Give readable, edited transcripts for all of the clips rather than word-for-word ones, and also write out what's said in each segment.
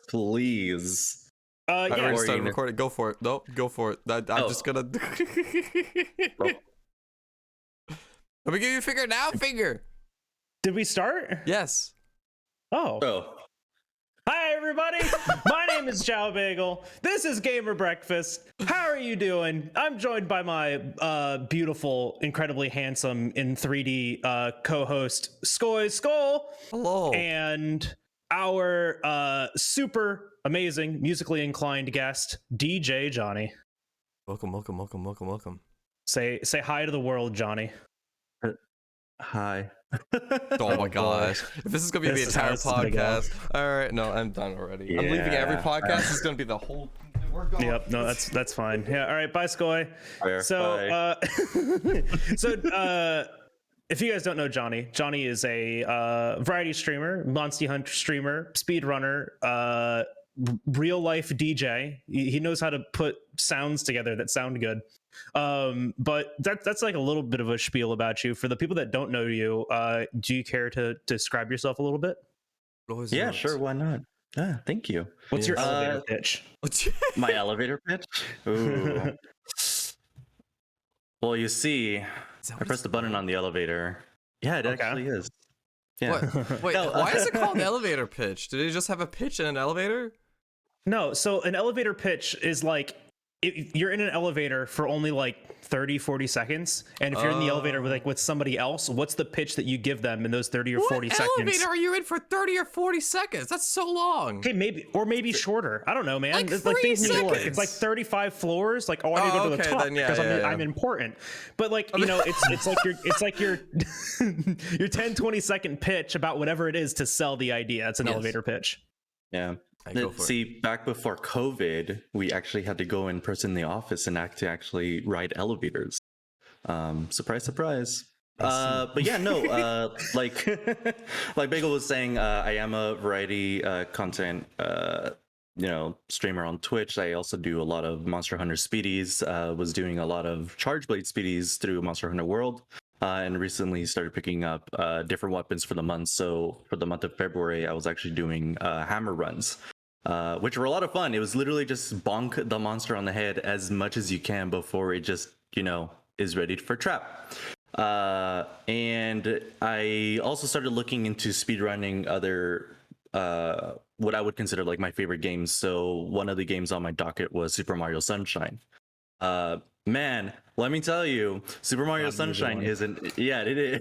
please. Yeah. I already started recording. Go for it. No, go for it. I'm just gonna. Let me give you a finger now. Finger. Did we start? Yes. Oh. Hi, everybody. My name is Jalbagel. This is GamerBreakfast. How are you doing? I'm joined by my beautiful, incredibly handsome in 3D co-host SkojSkull. Hello. And our super amazing, musically inclined guest, DJ Johnny. Welcome. Say hi to the world, Johnny. Hi. Oh my gosh. If this is gonna be the entire podcast. Alright, no, I'm done already. Yeah. I'm leaving every podcast. It's gonna be the whole Yep, no, that's fine. Yeah, all right, bye, Skoj. So if you guys don't know Johnny is a variety streamer, Monster Hunter streamer, speedrunner, real life DJ. He knows how to put sounds together that sound good. But that's like a little bit of a spiel about you. For the people that don't know you, do you care to describe yourself a little bit? Yeah, sure, why not? Thank you. What's your elevator pitch? My elevator pitch? Ooh. Well, you see, I pressed the button on the elevator. Yeah, it actually is. Yeah. What? Wait, why is it called elevator pitch? Did it just have a pitch in an elevator? No, so an elevator pitch is like you're in an elevator for only like 30-40 seconds, and if you're in the elevator with somebody else, what's the pitch that you give them in those 30 or 40 seconds? What elevator are you in for 30 or 40 seconds? That's so long. Okay, maybe shorter. I don't know, man. Like it's 3 like New seconds. York. It's like 35 floors. Like, I need to go to the top because I'm important. But like, you know, it's like your your 10-20 second pitch about whatever it is to sell the idea. It's an elevator pitch. Yeah. See, back before COVID, we actually had to go in person in the office and actually ride elevators. Surprise, surprise. But yeah, no, like Bagel was saying, I am a variety content streamer on Twitch. I also do a lot of Monster Hunter speedies. Was doing a lot of Charge Blade speedies through Monster Hunter World. And recently started picking up different weapons for the month. So for the month of February, I was actually doing hammer runs, which were a lot of fun. It was literally just bonk the monster on the head as much as you can before it just, is ready for trap. And I also started looking into speedrunning other, what I would consider like my favorite games. So one of the games on my docket was Super Mario Sunshine. Man, let me tell you, Super Mario Sunshine isn't. Yeah, it is.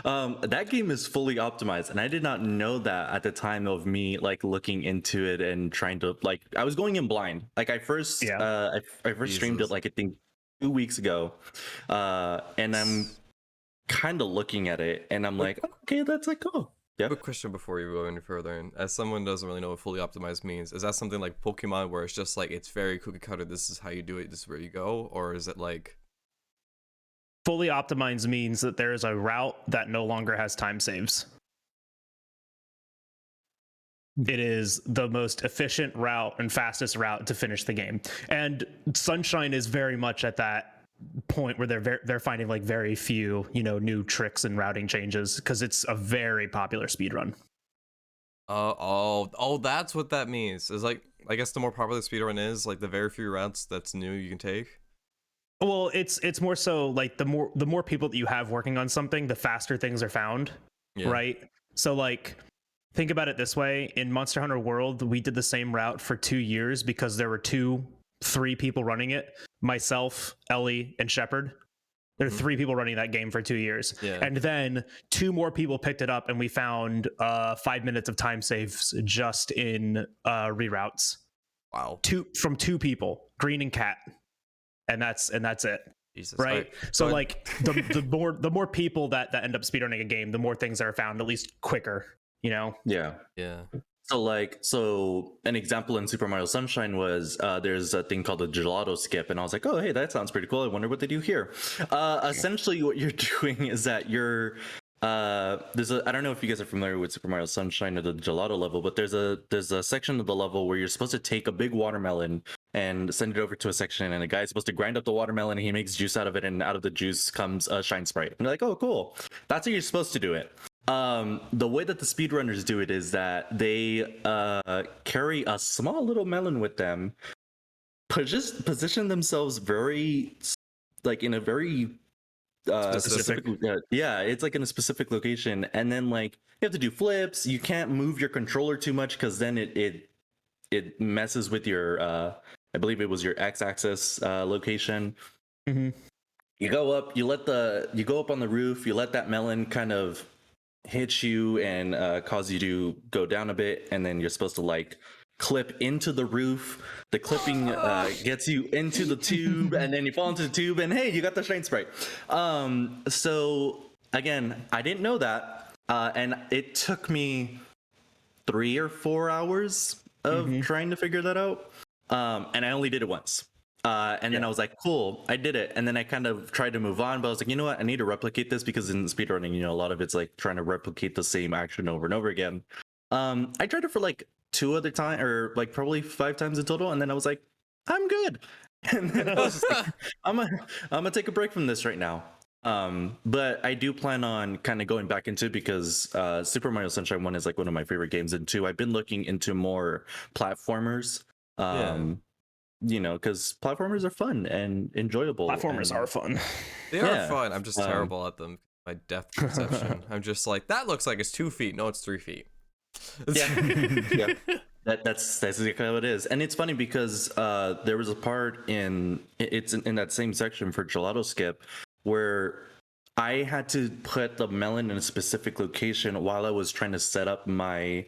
That game is fully optimized, and I did not know that at the time of me like looking into it and trying to like. I was going in blind. Like I first streamed it like I think 2 weeks ago, and I'm kind of looking at it, and I'm like, okay, that's like cool. Yeah. Quick question before you go any further. And as someone who doesn't really know what fully optimized means, is that something like Pokemon where it's just like it's very cookie cutter, this is how you do it, this is where you go, or is it like fully optimized means that there is a route that no longer has time saves? It is the most efficient route and fastest route to finish the game. And Sunshine is very much at that point where they're finding like very few new tricks and routing changes because it's a very popular speedrun. That's what that means. Is like, I guess the more popular the speedrun is, like the very few routes that's new you can take. Well, it's more so like the more people that you have working on something, the faster things are found. Yeah. Right? So like think about it this way, in Monster Hunter World, we did the same route for 2 years because there were 3 people running it, myself, Ellie, and Shepard. There are 3 people running that game for 2 years. Yeah. And then 2 more people picked it up, and we found 5 minutes of time saves just in reroutes. Wow. From 2 people, Green and Cat. And that's it. Jesus, right? So like the more people that end up speedrunning a game, the more things that are found, at least quicker, Yeah. Yeah. So an example in Super Mario Sunshine was there's a thing called a gelato skip, and I was like, oh, hey, that sounds pretty cool. I wonder what they do here. Essentially, what you're doing is that you're I don't know if you guys are familiar with Super Mario Sunshine or the gelato level, but there's a section of the level where you're supposed to take a big watermelon and send it over to a section, and a guy's supposed to grind up the watermelon, and he makes juice out of it, and out of the juice comes a shine sprite. And you're like, oh, cool. That's how you're supposed to do it. The way that the speedrunners do it is that they carry a small little melon with them, position themselves very, like in a very specific. Yeah, it's like in a specific location, and then like you have to do flips. You can't move your controller too much because then it messes with your I believe it was your x-axis location. Mm-hmm. You go up, you go up on the roof, you let that melon kind of hit you and cause you to go down a bit, and then you're supposed to like clip into the roof. The clipping gets you into the tube, and then you fall into the tube, and hey, you got the shine sprite. So again, I didn't know that, and it took me 3 or 4 hours of trying to figure that out, and I only did it once. And then I was like, cool, I did it. And then I kind of tried to move on, but I was like, you know what? I need to replicate this because in speedrunning, a lot of it's like trying to replicate the same action over and over again. I tried it for like 2 other times, or like probably 5 times in total. And then I was like, I'm good. And then I was just like, I'm gonna take a break from this right now. But I do plan on kind of going back into it because Super Mario Sunshine 1 is like one of my favorite games. And 2, I've been looking into more platformers. Because platformers are fun and enjoyable. Platformers are fun. They are fun. I'm just terrible at them. My depth perception. I'm just like, that looks like it's 2 feet. No, it's 3 feet. Yeah. That's exactly how it is. And it's funny because there was a part in that same section for Gelato Skip where I had to put the melon in a specific location while I was trying to set up my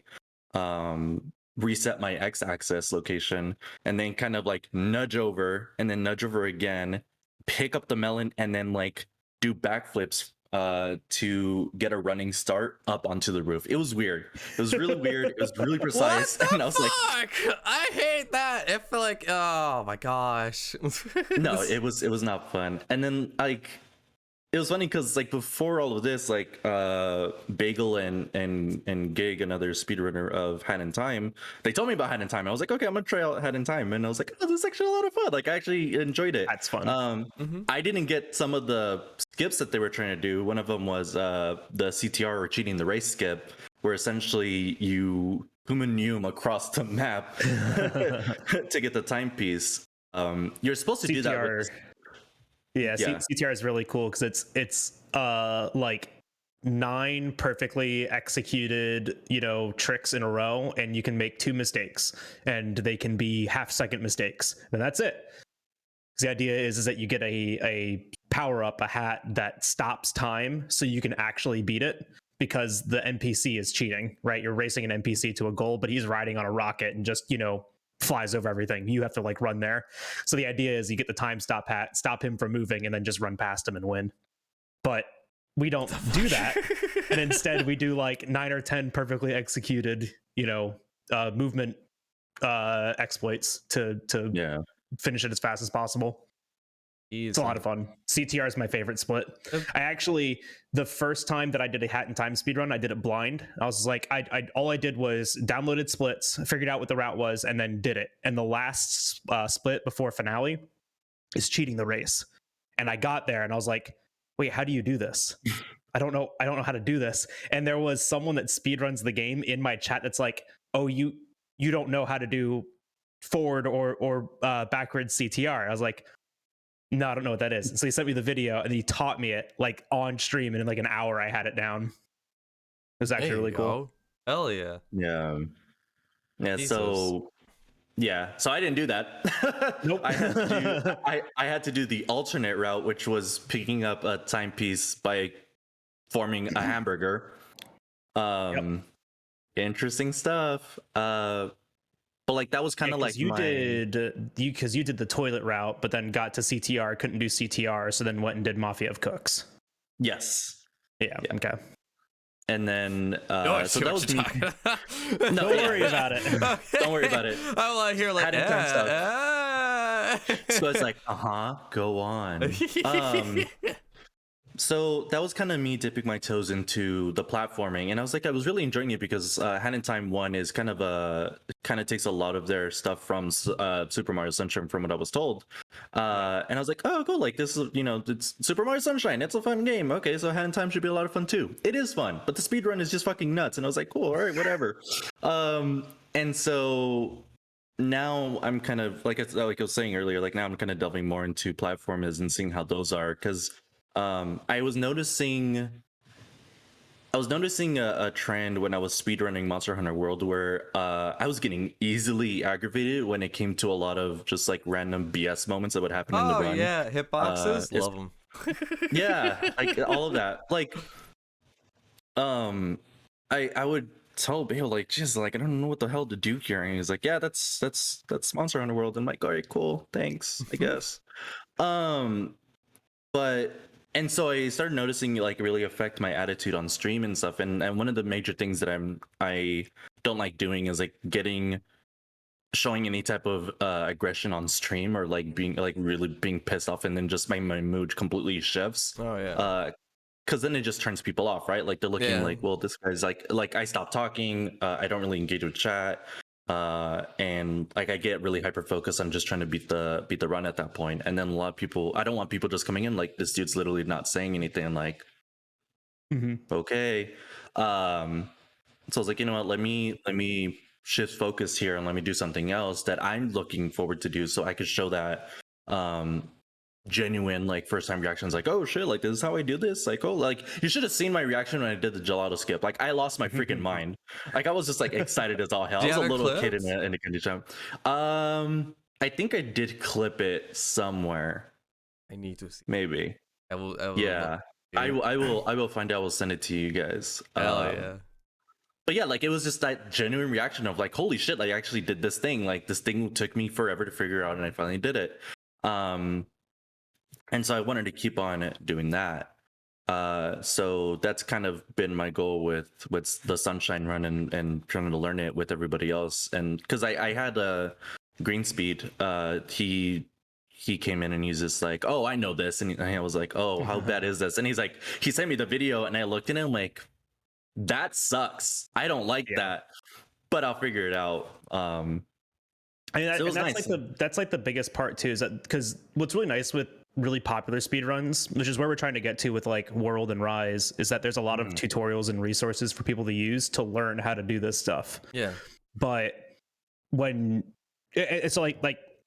reset my x-axis location, and then kind of like nudge over and then nudge over again, pick up the melon, and then like do backflips to get a running start up onto the roof. It was weird. It was really weird. It was really precise. What the and I was like, I hate that. I feel like, oh my gosh. No, it was not fun. And then like it was funny because like before all of this, like Bagel and Gig, another speedrunner of Hat in Time, they told me about Hat in Time. I was like, okay, I'm gonna try out Hat in Time, and I was like, oh, this is actually a lot of fun. Like I actually enjoyed it. That's fun. I didn't get some of the skips that they were trying to do. One of them was the CTR or cheating the race skip, where essentially you human across the map to get the timepiece. You're supposed to do that with CTR is really cool because it's like 9 perfectly executed tricks in a row, and you can make 2 mistakes, and they can be half-second mistakes, and that's it. The idea is that you get a power up, a hat that stops time, so you can actually beat it, because the NPC is cheating, right? You're racing an NPC to a goal, but he's riding on a rocket and just flies over everything. You have to like run there. So the idea is you get the time stop hat, stop him from moving, and then just run past him and win. But we don't do that. And instead we do like 9 or 10 perfectly executed, movement exploits to finish it as fast as possible. Easy. It's a lot of fun. CTR is my favorite split. I actually, the first time that I did a Hat in Time speedrun, I did it blind. I was like, all I did was downloaded splits, figured out what the route was, and then did it. And the last split before finale is cheating the race. And I got there and I was like, wait, how do you do this? I don't know how to do this. And there was someone that speedruns the game in my chat that's like, oh, you don't know how to do forward or backwards CTR. I was like, no, I don't know what that is. And so he sent me the video and he taught me it like on stream, and in like an hour I had it down. It was actually really cool. Hell yeah. Yeah. Jesus. So I didn't do that. Nope. I had to do the alternate route, which was picking up a timepiece by forming a hamburger. Interesting stuff. But like that was kind of like you did the toilet route, but then got to CTR, couldn't do CTR, so then went and did Mafia of Cooks. Yes. Yeah. Okay. And then so that was don't worry about it. Don't worry about it. I want to hear like So it's like, go on. So that was kind of me dipping my toes into the platforming, and I was really enjoying it because Hand in Time 1 is kind of takes a lot of their stuff from Super Mario Sunshine, from what I was told. And I was like, oh, cool, like this is, it's Super Mario Sunshine, it's a fun game. Okay, so Hand in Time should be a lot of fun too. It is fun, but the speedrun is just fucking nuts. And I was like, cool, all right, whatever. And so now I'm kind of like I was saying earlier, like now I'm kind of delving more into platformers and seeing how those are, because I was noticing a trend when I was speedrunning Monster Hunter World where I was getting easily aggravated when it came to a lot of just like random BS moments that would happen in the run. Oh yeah, hitboxes, love them. Yeah, like all of that. Like, I would tell Bale like, just like I don't know what the hell to do here, and he's like, yeah, that's Monster Hunter World. I'm like, all right, cool, thanks, I guess. But and so I started noticing like really affect my attitude on stream and stuff. And one of the major things that I don't like doing is like showing any type of aggression on stream, or like being like really being pissed off, and then just my mood completely shifts. Oh yeah. Because then it just turns people off, right? Like they're looking like, well, this guy's like I stop talking, I don't really engage with chat, and like I get really hyper focused on just trying to beat the run at that point. And then a lot of people, I don't want people just coming in like, this dude's literally not saying anything. I'm like, okay. So I was like, you know what? Let me shift focus here and let me do something else that I'm looking forward to do, so I could show that genuine like first time reactions, like, oh shit, like this is how I do this, like, oh, like you should have seen my reaction when I did the gelato skip. Like I lost my freaking mind. Like I was just like excited as all hell. I was a little kid in a candy shop. I think I did clip it somewhere. I need to see. Maybe. I will yeah. I will find out. I'll send it to you guys. Hell yeah. But yeah, like it was just that genuine reaction of like, holy shit, like I actually did this thing. Like this thing took me forever to figure out, and I finally did it. And so I wanted to keep on doing that. So that's kind of been my goal with the Sunshine run, and trying to learn it with everybody else. And because I had a Greenspeed, he came in and he's just like, oh, I know this. And I was like, oh, how bad is this? And he's like, he sent me the video, and I looked at him like, that sucks. I don't like that, but I'll figure it out. I mean, so that's like the biggest part too, is that because what's really nice with really popular speedruns, which is where we're trying to get to with like World and Rise, is that there's a lot of tutorials and resources for people to use to learn how to do this stuff. Yeah. But when it's like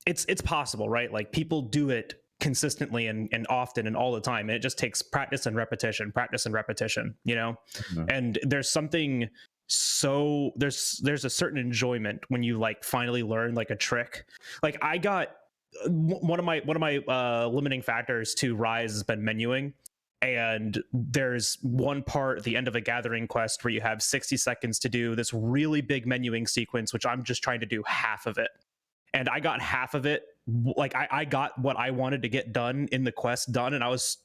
it's possible, right? Like people do it consistently and often and all the time, and it just takes practice and repetition, you know? And there's something, so there's a certain enjoyment when you like finally learn like a trick. Like I got one of my limiting factors to Rise has been menuing, and there's one part at the end of a gathering quest where you have 60 seconds to do this really big menuing sequence, which I'm just trying to do half of it, and I got half of it. Like I got what I wanted to get done in the quest done, and I was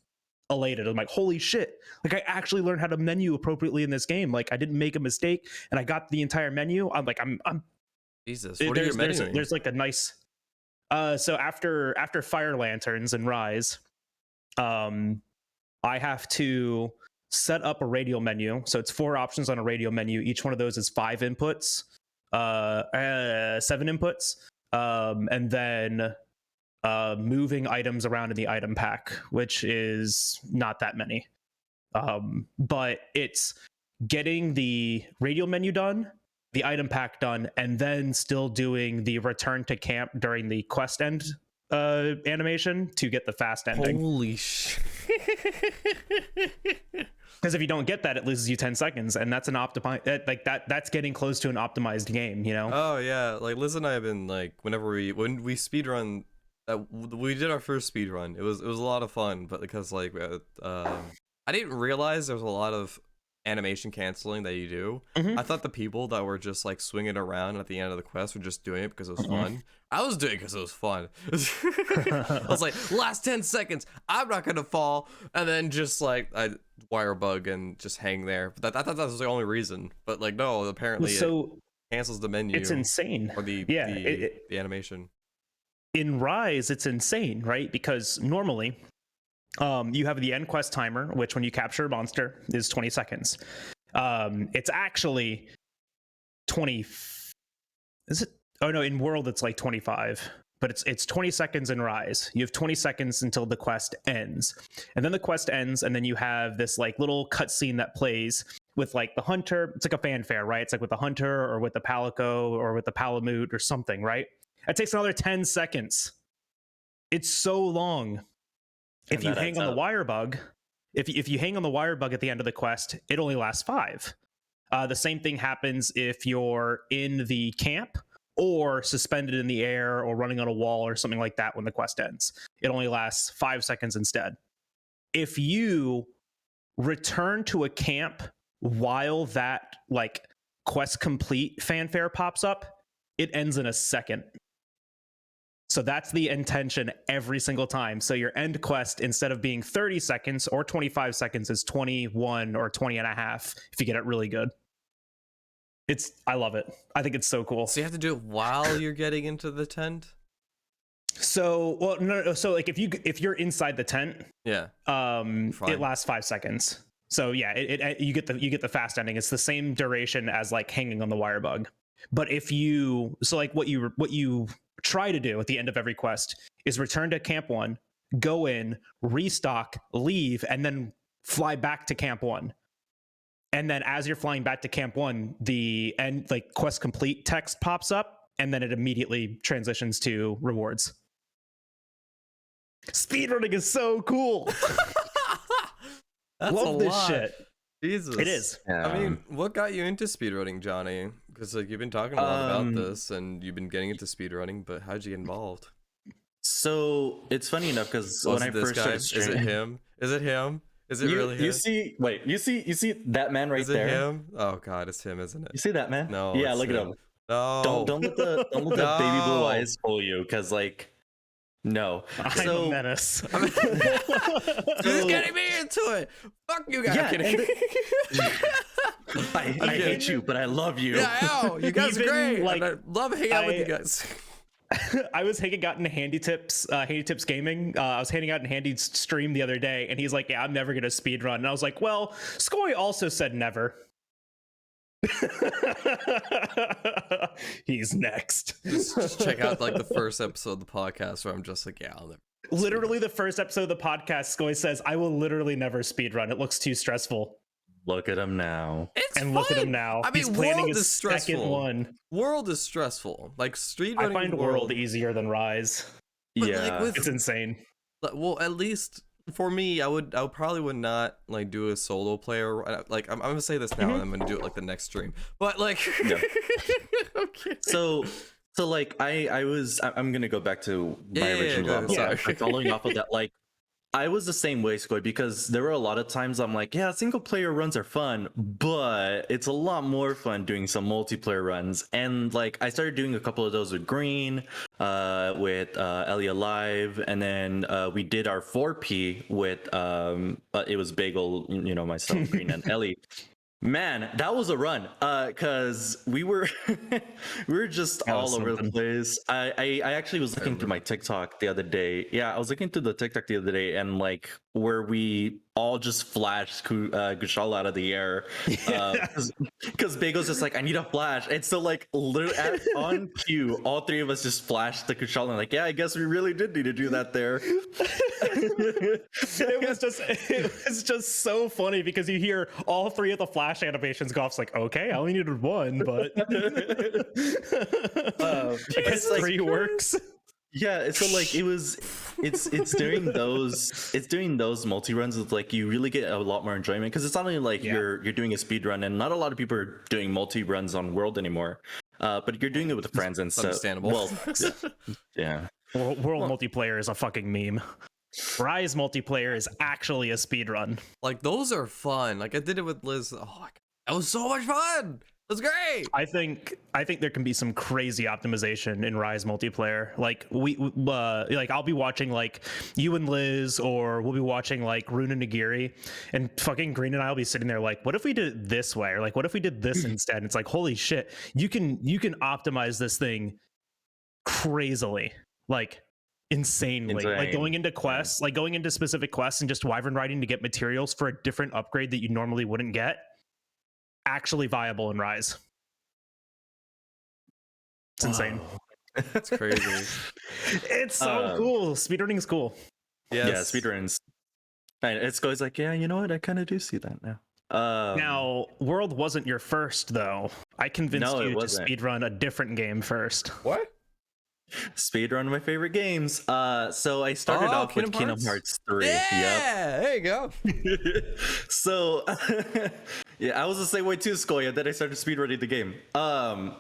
elated. I'm like, holy shit, like I actually learned how to menu appropriately in this game. Like I didn't make a mistake, and I got the entire menu. I'm like, I'm Jesus, what are you menuing? There's like a nice so after Fire Lanterns and Rise, I have to set up a radial menu. So it's 4 options on a radial menu. Each one of those is 5 inputs, 7 inputs, and then moving items around in the item pack, which is not that many. But it's getting the radial menu done, the item pack done, and then still doing the return to camp during the quest end animation to get the fast ending. Holy shit. Because if you don't get that, it loses you 10 seconds, and that's an optimized, like that's getting close to an optimized game, you know? Oh yeah, like Liz and I have been like, when we speedrun, we did our first speedrun, it was a lot of fun, but because like I didn't realize there was a lot of animation canceling that you do. I thought the people that were just like swinging around at the end of the quest were just doing it because it was fun. I was doing it because it was fun. I was like, last 10 seconds, I'm not gonna fall, and then just like I wire bug and just hang there. But I thought that was the only reason. But like no, apparently it cancels the menu. It's insane. Or the animation. In Rise, it's insane, right? Because normally You have the end quest timer, which when you capture a monster is 20 seconds. It's actually 20. Is it? Oh no, in world it's like 25, but it's 20 seconds in Rise. You have 20 seconds until the quest ends, and then the quest ends, and then you have this like little cutscene that plays with like the hunter. It's like a fanfare, right? It's like with the hunter or with the palico or with the palamute or something, right? It takes another 10 seconds. It's so long. If you hang on the wire bug, if you hang on the wire bug at the end of the quest, it only lasts 5. The same thing happens if you're in the camp or suspended in the air or running on a wall or something like that when the quest ends. It only lasts 5 seconds instead. If you return to a camp while that like quest complete fanfare pops up, it ends in a second. So that's the intention every single time. So your end quest, instead of being 30 seconds or 25 seconds, is 21 or 20 and a half if you get it really good. I love it. I think it's so cool. So you have to do it while you're getting into the tent? So, well, no. So like if you're inside the tent, yeah, it lasts 5 seconds. So yeah, you get the fast ending. It's the same duration as like hanging on the wire bug. But what you try to do at the end of every quest is return to Camp 1, go in, restock, leave, and then fly back to Camp 1. And then as you're flying back to Camp 1, the end like quest complete text pops up, and then it immediately transitions to rewards. Speedrunning is so cool. Love this shit. Jesus. It is. I mean, what got you into speedrunning, Johnny? Because like you've been talking a lot about this and you've been getting into speedrunning, but how'd you get involved? So it's funny enough because when I first started streaming, is it him? Is it him? Is it really him? You see that man right there? Is it him? Oh god, it's him, isn't it? You see that man? No. Yeah, look at him. No. Don't let the baby blue eyes fool you, because like, no. I'm a menace. He's getting me into it. Fuck you guys. Yeah, I hate you, but I love you. Yeah, I know. You guys are great. Like, I love hanging out with you guys. I was hanging out in Handy Tips Gaming. I was hanging out in Handy's stream the other day, and he's like, "Yeah, I'm never gonna speedrun." And I was like, "Well, Skoj also said never." He's next. Just check out like the first episode of the podcast where I'm just like, yeah, I'll never. Literally, the first episode of the podcast, Skoj says, "I will literally never speedrun. It looks too stressful." Look at him now. It's and fun. Look at him now. I mean, he's planning World his is stressful. second one. World is stressful. Like street running. I find World easier than Rise. Yeah, like it's insane. Well, at least for me, I probably would not like do a solo player. Like I'm gonna say this now, and I'm gonna do it like the next stream. But like, yeah. Okay. So like I'm gonna go back to my original sorry. following off of that. Like, I was the same way, Skoj, because there were a lot of times I'm like, yeah, single player runs are fun, but it's a lot more fun doing some multiplayer runs. And like, I started doing a couple of those with Green, with Ellie Alive, and then we did our 4P with it was Bagel, myself, Green, and Ellie. Man, that was a run, because we were just all over the place. I actually was looking through my TikTok the other day. Yeah, I was looking through the TikTok the other day, and like where we all just flashed Kushal out of the air, because Bagel's just like, I need a flash, and so like literally on cue, all three of us just flashed the Kushal, and like, yeah, I guess we really did need to do that there. It was just so funny because you hear all three of the flash animations go off. It's like, okay, I only needed one, but because like, 3 works. Yeah, so like it's during those multi runs that like you really get a lot more enjoyment, because it's not only like you're doing a speed run, and not a lot of people are doing multi runs on World anymore, but you're doing it with friends and stuff. Understandable. Well, yeah. World multiplayer is a fucking meme. Rise multiplayer is actually a speed run. Like those are fun. Like I did it with Liz. Oh my god, that was so much fun. It was great. I think there can be some crazy optimization in Rise multiplayer. Like like I'll be watching like you and Liz, or we'll be watching like Rune and Nagiri, and fucking Green and I'll be sitting there like, what if we did it this way, or like what if we did this instead? And it's like, holy shit, you can optimize this thing crazily. Like insanely. Like going into quests, like going into specific quests and just wyvern riding to get materials for a different upgrade that you normally wouldn't get. Actually viable in Rise. It's insane. It's crazy. It's so cool. Speedrunning is cool. Yes. Yeah, speedruns. And it's goes like, yeah, you know what? I kind of do see that now. Now, World wasn't your first, though. I convinced you to speedrun a different game first. What? Speedrun my favorite games. So I started off with Kingdom Hearts 3. Yeah, there you go. So yeah, I was the same way too, Skoy, and then I started speedrunning the game.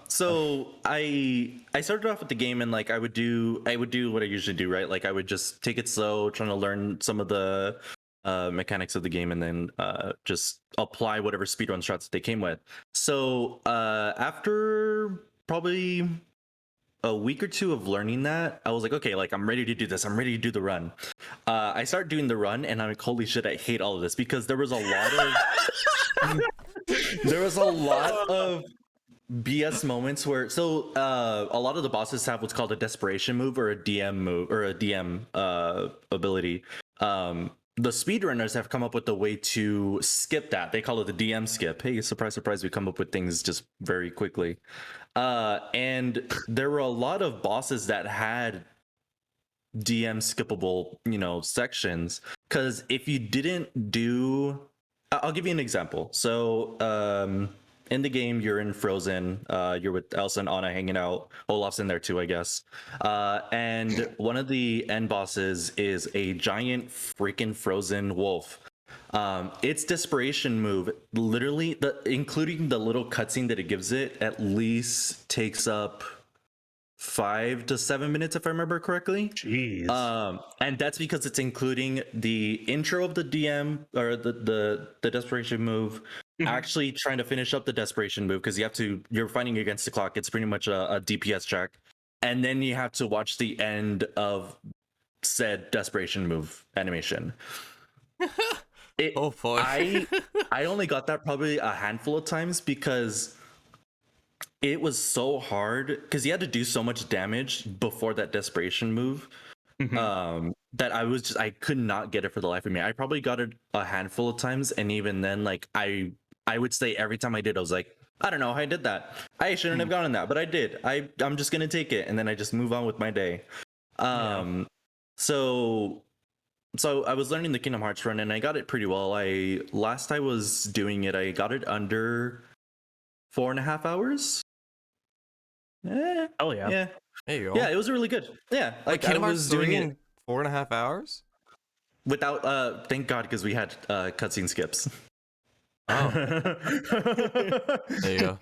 So I started off with the game and like I would do what I usually do, right? Like I would just take it slow, trying to learn some of the mechanics of the game, and then just apply whatever speedrun strats they came with. So after probably a week or two of learning that, I was like, okay, like I'm ready to do this. I'm ready to do the run. I started doing the run, and I'm like, holy shit, I hate all of this because there was a lot of BS moments where a lot of the bosses have what's called a desperation move or a DM move or a DM ability. The speedrunners have come up with a way to skip that. They call it the DM skip. Hey, surprise, surprise, we come up with things just very quickly. And there were a lot of bosses that had DM skippable, sections. Because if you didn't do... I'll give you an example. So in the game, you're in Frozen. You're with Elsa and Anna hanging out. Olaf's in there too, I guess. And one of the end bosses is a giant freaking frozen wolf. Its desperation move, literally, including the little cutscene that it gives it, at least takes up 5 to 7 minutes, if I remember correctly. Jeez. And that's because it's including the intro of the DM or the desperation move, actually trying to finish up the desperation move because you're fighting against the clock. It's pretty much a DPS check, and then you have to watch the end of said desperation move animation. Oh boy. I only got that probably a handful of times because it was so hard because you had to do so much damage before that desperation move. That I could not get it for the life of me. I probably got it a handful of times, and even then, like I would say every time I did, I was like, I don't know how I did that. I shouldn't have gotten that, but I did. I'm just gonna take it, and then I just move on with my day. So I was learning the Kingdom Hearts run, and I got it pretty well. Last I was doing it, I got it under 4.5 hours. Oh yeah. Yeah. There you go. Yeah, it was really good. Yeah, like I was doing it in 4.5 hours without. Thank God, because we had cutscene skips. Oh, there you go.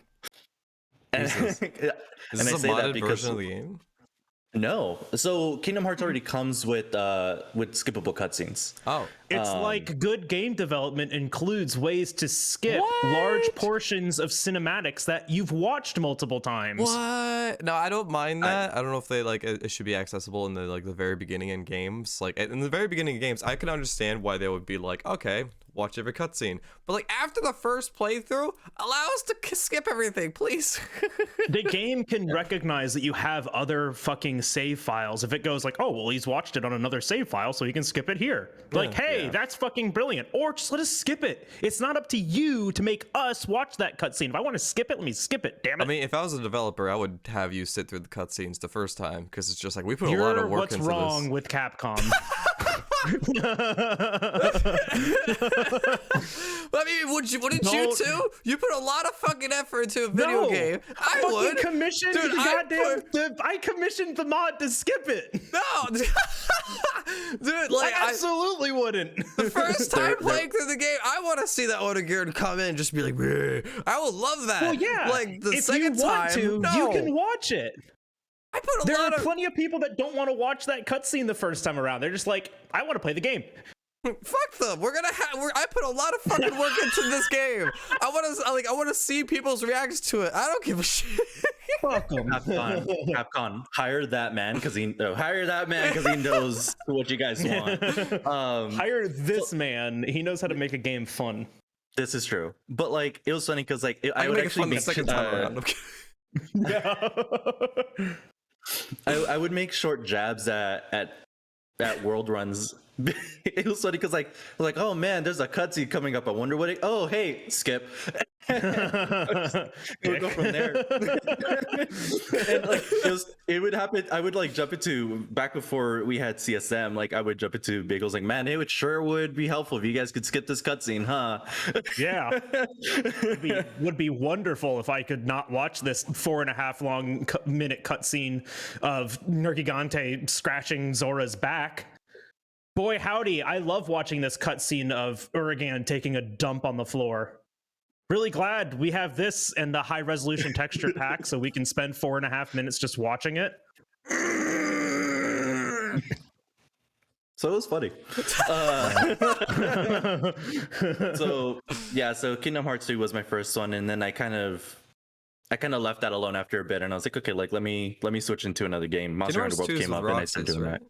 Is this a modded version of the game? No. So Kingdom Hearts already comes with skippable cutscenes. Oh. It's like good game development includes ways to skip large portions of cinematics that you've watched multiple times. What? No, I don't mind that. I don't know if they it should be accessible in the very beginning in games. Like in the very beginning of games, I can understand why they would be like, okay, watch every cutscene. But like after the first playthrough, allow us to skip everything, please. The game can recognize that you have other fucking save files. If it goes like, oh, well, he's watched it on another save file, so he can skip it here. Like, hey, that's fucking brilliant. Or just let us skip it. It's not up to you to make us watch that cutscene. If I want to skip it, let me skip it, damn it. I mean, if I was a developer, I would have you sit through the cutscenes the first time, because it's just like, we put a lot of work into this. What's wrong with Capcom? I mean, wouldn't you too? You put a lot of fucking effort into a video game. I would. Commissioned I commissioned the mod to skip it. No, dude, like I absolutely wouldn't. The first time playing through the game, I want to see that Odegaard come in and just be like, bleh. I would love that. Well, yeah. Like the if second you want time, to, you can watch it. There are plenty of people that don't want to watch that cutscene the first time around. They're just like, I want to play the game. Fuck them. I put a lot of fucking work into this game. I want to see people's reactions to it. I don't give a shit. Fuck them. Capcom, hire that man because he knows what you guys want. Hire this man. He knows how to make a game fun. This is true, but like it was funny because like I would actually make the second time around. I would make short jabs at world runs. It was funny because like, oh man, there's a cutscene coming up. I wonder what it. Oh hey, skip. It would go from there. And like it would happen. I would like jump into back before we had CSM. Like I would jump into Bagels. Like man, it would be helpful if you guys could skip this cutscene, huh? Yeah, would be wonderful if I could not watch this 4.5 minute cutscene of Nergigante scratching Zora's back. Boy, howdy, I love watching this cutscene of Urigan taking a dump on the floor. Really glad we have this and the high resolution texture pack so we can spend 4.5 minutes just watching it. So it was funny. So Kingdom Hearts 2 was my first one, and then I kind of left that alone after a bit, and I was like, okay, like let me switch into another game. Monster Hunter World came up, and I started doing that.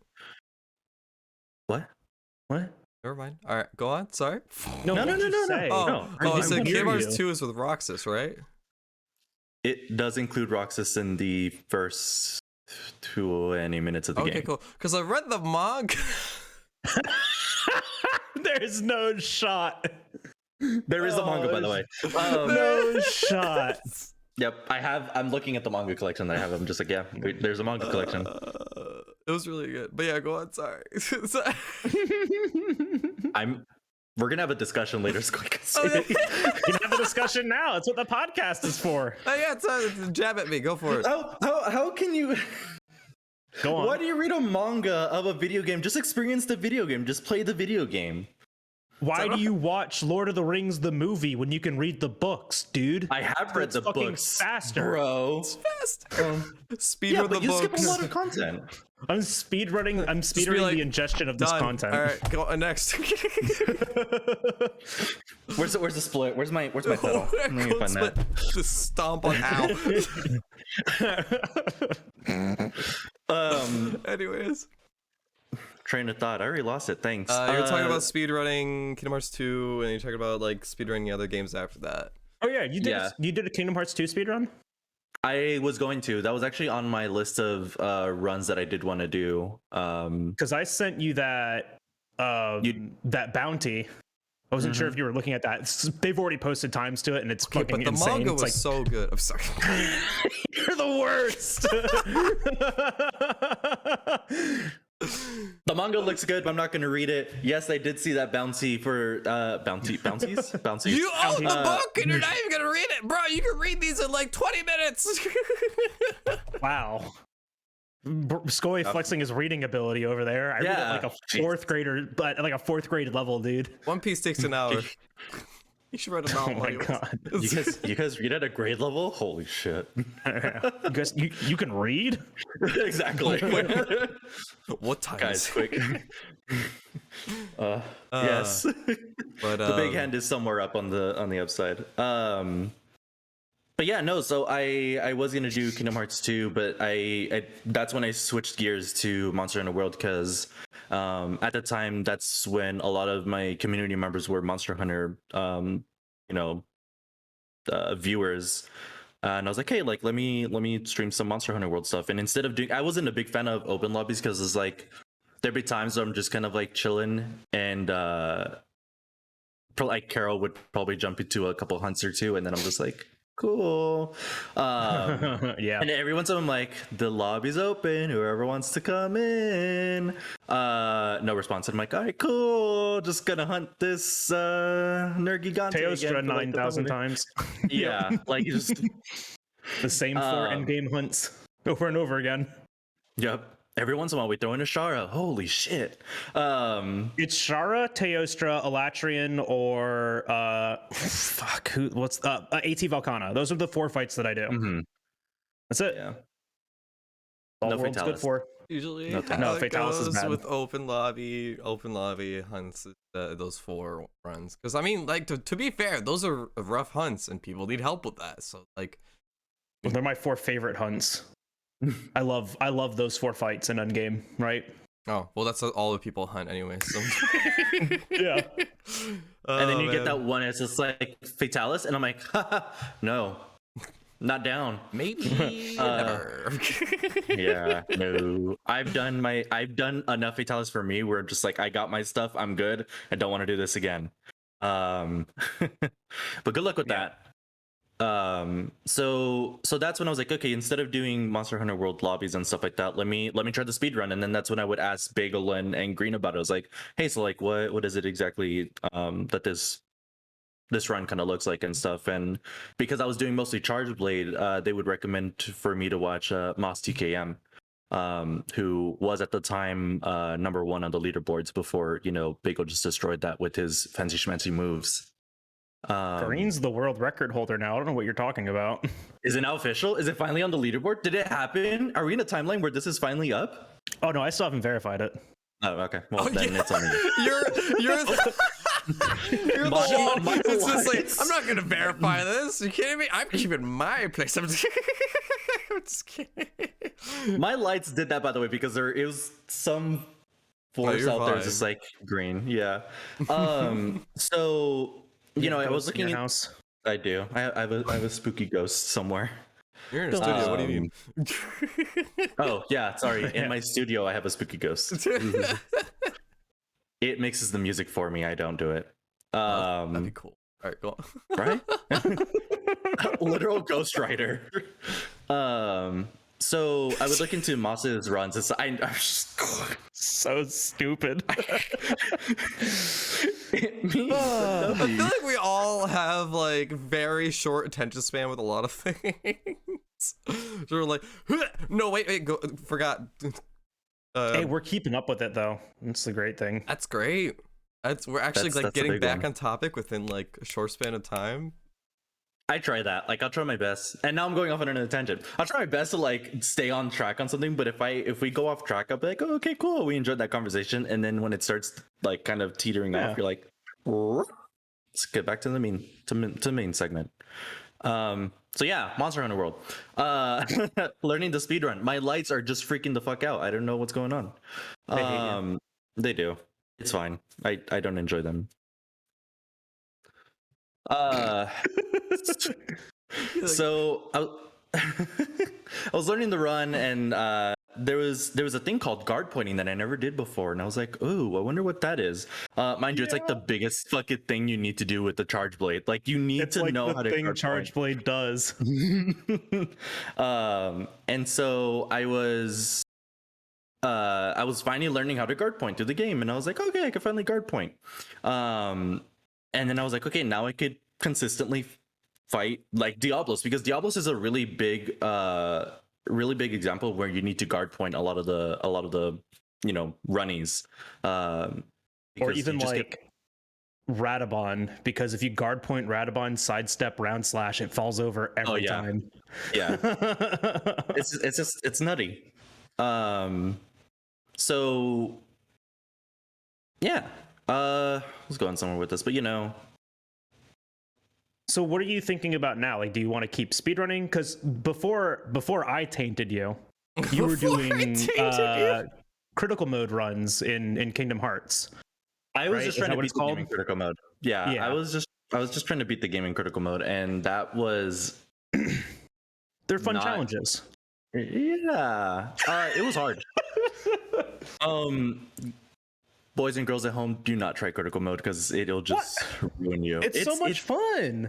What? Never mind. All right, go on. Sorry. No. I said Kingdom Hearts 2 is with Roxas, right? It does include Roxas in the first 20 minutes of the game. Okay, cool. Because I read the manga. There's no shot. There is a manga, by the way. No shot. Yep, I'm looking at the manga collection that I have. I'm just like, yeah, there's a manga collection. It was really good. But yeah, go on. Sorry. We're gonna have a discussion later, Skoj. You can have a discussion now. That's what the podcast is for. Oh yeah, it's jab at me. Go for it. How can you? Go on. Why do you read a manga of a video game? Just experience the video game. Just play the video game. Why do you watch Lord of the Rings the movie when you can read the books, dude? I have read the books faster, bro. It's fast. Speed Yeah, the but you books. skip a lot of content. I'm speedrunning like, the ingestion of this content. All right, go on next. Where's the split? Where's my pedal? Let me find that. Just stomp on Al. Anyways. Train of thought. I already lost it. Thanks. You were talking about speedrunning Kingdom Hearts 2, and you're talking about like speedrunning other games after that. Oh yeah, you did. You did a Kingdom Hearts 2 speedrun? I was going to. That was actually on my list of runs that I did want to do. Because I sent you that that bounty. I wasn't sure if you were looking at that. They've already posted times to it, and it's fucking insane. But the manga was like, so good. I'm sorry. You're the worst. The manga looks good, but I'm not going to read it. Yes, I did see that bouncy for bouncies. You own the book, and you're not even going to read it, bro. You can read these in like 20 minutes. Wow. Skoj flexing his reading ability over there. I read it like a fourth grader, but like a fourth grade level, dude. One Piece takes an hour. You should write a novel. Oh my god! You guys read at a grade level? Holy shit! You guys, you can read? Exactly. What time? Guys, quick. Yes. But the big hand is somewhere up on the upside. But yeah, no. So I was gonna do Kingdom Hearts 2, but I that's when I switched gears to Monster Hunter World because at the time that's when a lot of my community members were Monster Hunter viewers, and I was like, hey, like let me stream some Monster Hunter World stuff. And instead of doing, I wasn't a big fan of open lobbies because it's like there'd be times where I'm just kind of like chilling, and like Carol would probably jump into a couple hunts or two, and then I'm just like, cool. Yeah. And every once in a while I'm like, the lobby's open, whoever wants to come in. No response. And I'm like, all right, cool, just gonna hunt this Nergigante Teostra 9,000 times. Yeah. Like just the same 4 endgame hunts over and over again. Yep. Every once in a while we throw in a Shara. Holy shit. It's Shara, Teostra, Elatrian, or AT Volcana. Those are the 4 fights that I do. Mm-hmm. That's it. Yeah. All No world's Fatalis. good for. Usually, no, Fatalis is bad. With open lobby hunts, those 4 runs. Because I mean, like to be fair, those are rough hunts, and people need help with that. So like, Well, they're my 4 favorite hunts. I love those 4 fights in endgame, right? oh well, that's all the people hunt anyway. So Yeah. And then you get that one, it's just like Fatalis, and I'm like, haha, no. Not down. Maybe never. Yeah, no. I've done enough fatalities for me where just like I got my stuff, I'm good. I don't want to do this again. But good luck with that. So that's when I was like, okay, instead of doing Monster Hunter World lobbies and stuff like that, let me try the speed run. And then that's when I would ask Bagel and Green about it. I was like, hey, so like what is it exactly that this run kind of looks like and stuff. And because I was doing mostly Charge Blade, they would recommend for me to watch Moss TKM, who was at the time number 1 on the leaderboards before, you know, Bagel just destroyed that with his fancy schmancy moves. Green's the world record holder now. I don't know what you're talking about. Is it now official? Is it finally on the leaderboard? Did it happen? Are we in a timeline where this is finally up? Oh no, I still haven't verified it. Oh, okay. Well, then it's on you. You're the one. It's just like, I'm not gonna verify this. You kidding me? I'm keeping my place. I'm just kidding. My lights did that, by the way, because there is some force out there just like green. Yeah. So you know, I was looking in house. I do. I have a spooky ghost somewhere. You're in a studio. What do you mean? Oh yeah, sorry. In my studio, I have a spooky ghost. It mixes the music for me. I don't do it. That'd be cool. All right, go on. Right? Literal ghostwriter. So I would look into Moss's runs. I'm just so stupid. I feel like we all have like very short attention span with a lot of things. So we're like, no, wait, go, forgot. Hey, we're keeping up with it though. That's the great thing. That's great. We're actually like getting back on topic within like a short span of time. I try that. Like, I'll try my best. And now I'm going off on a tangent. I'll try my best to like stay on track on something. But if we go off track, I'll be like, oh, okay, cool. We enjoyed that conversation. And then when it starts like kind of teetering off, you're like, let's get back to the main segment. So yeah, Monster Hunter World. Learning the speedrun. My lights are just freaking the fuck out. I don't know what's going on. They do. It's fine. I don't enjoy them. So I was learning the run, and there was a thing called guard pointing that I never did before, and I was like, "Ooh, I wonder what that is." Mind you, it's like the biggest fucking thing you need to do with the Charge Blade. Like, you need to know how to guard Charge Blade does. And so I was finally learning how to guard point through the game, and I was like, okay, I can finally guard point. And then I was like, okay, now I could consistently fight like Diablos, because Diablos is a really big example where you need to guard point a lot of the you know, runnies. Or even like Radabon, because if you guard point Radabon, sidestep, round slash, it falls over every time. Yeah. it's nutty. So yeah, I was going somewhere with this, but you know. So what are you thinking about now? Like, do you want to keep speedrunning? Because before I tainted you, you were doing critical mode runs in Kingdom Hearts. I was just trying to beat the game in critical mode. Yeah, I was just trying to beat the game in critical mode, and that was they're fun challenges. Yeah, it was hard. Boys and girls at home, do not try critical mode because it'll just ruin you. It's so much fun.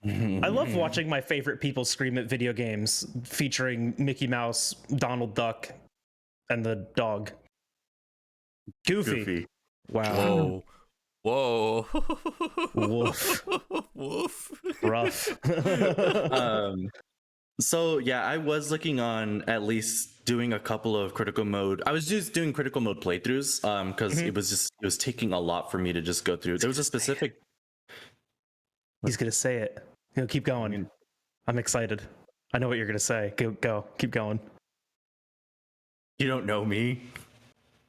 I love watching my favorite people scream at video games featuring Mickey Mouse, Donald Duck, and the dog. Goofy. Wow. Whoa. Woof. Woof. Rough. So yeah, I was looking on at least doing a couple of critical mode. I was just doing critical mode playthroughs because it was taking a lot for me to just go through. There was a specific. He's gonna say it. Keep going. I'm excited. I know what you're gonna say. Go. Keep going. You don't know me.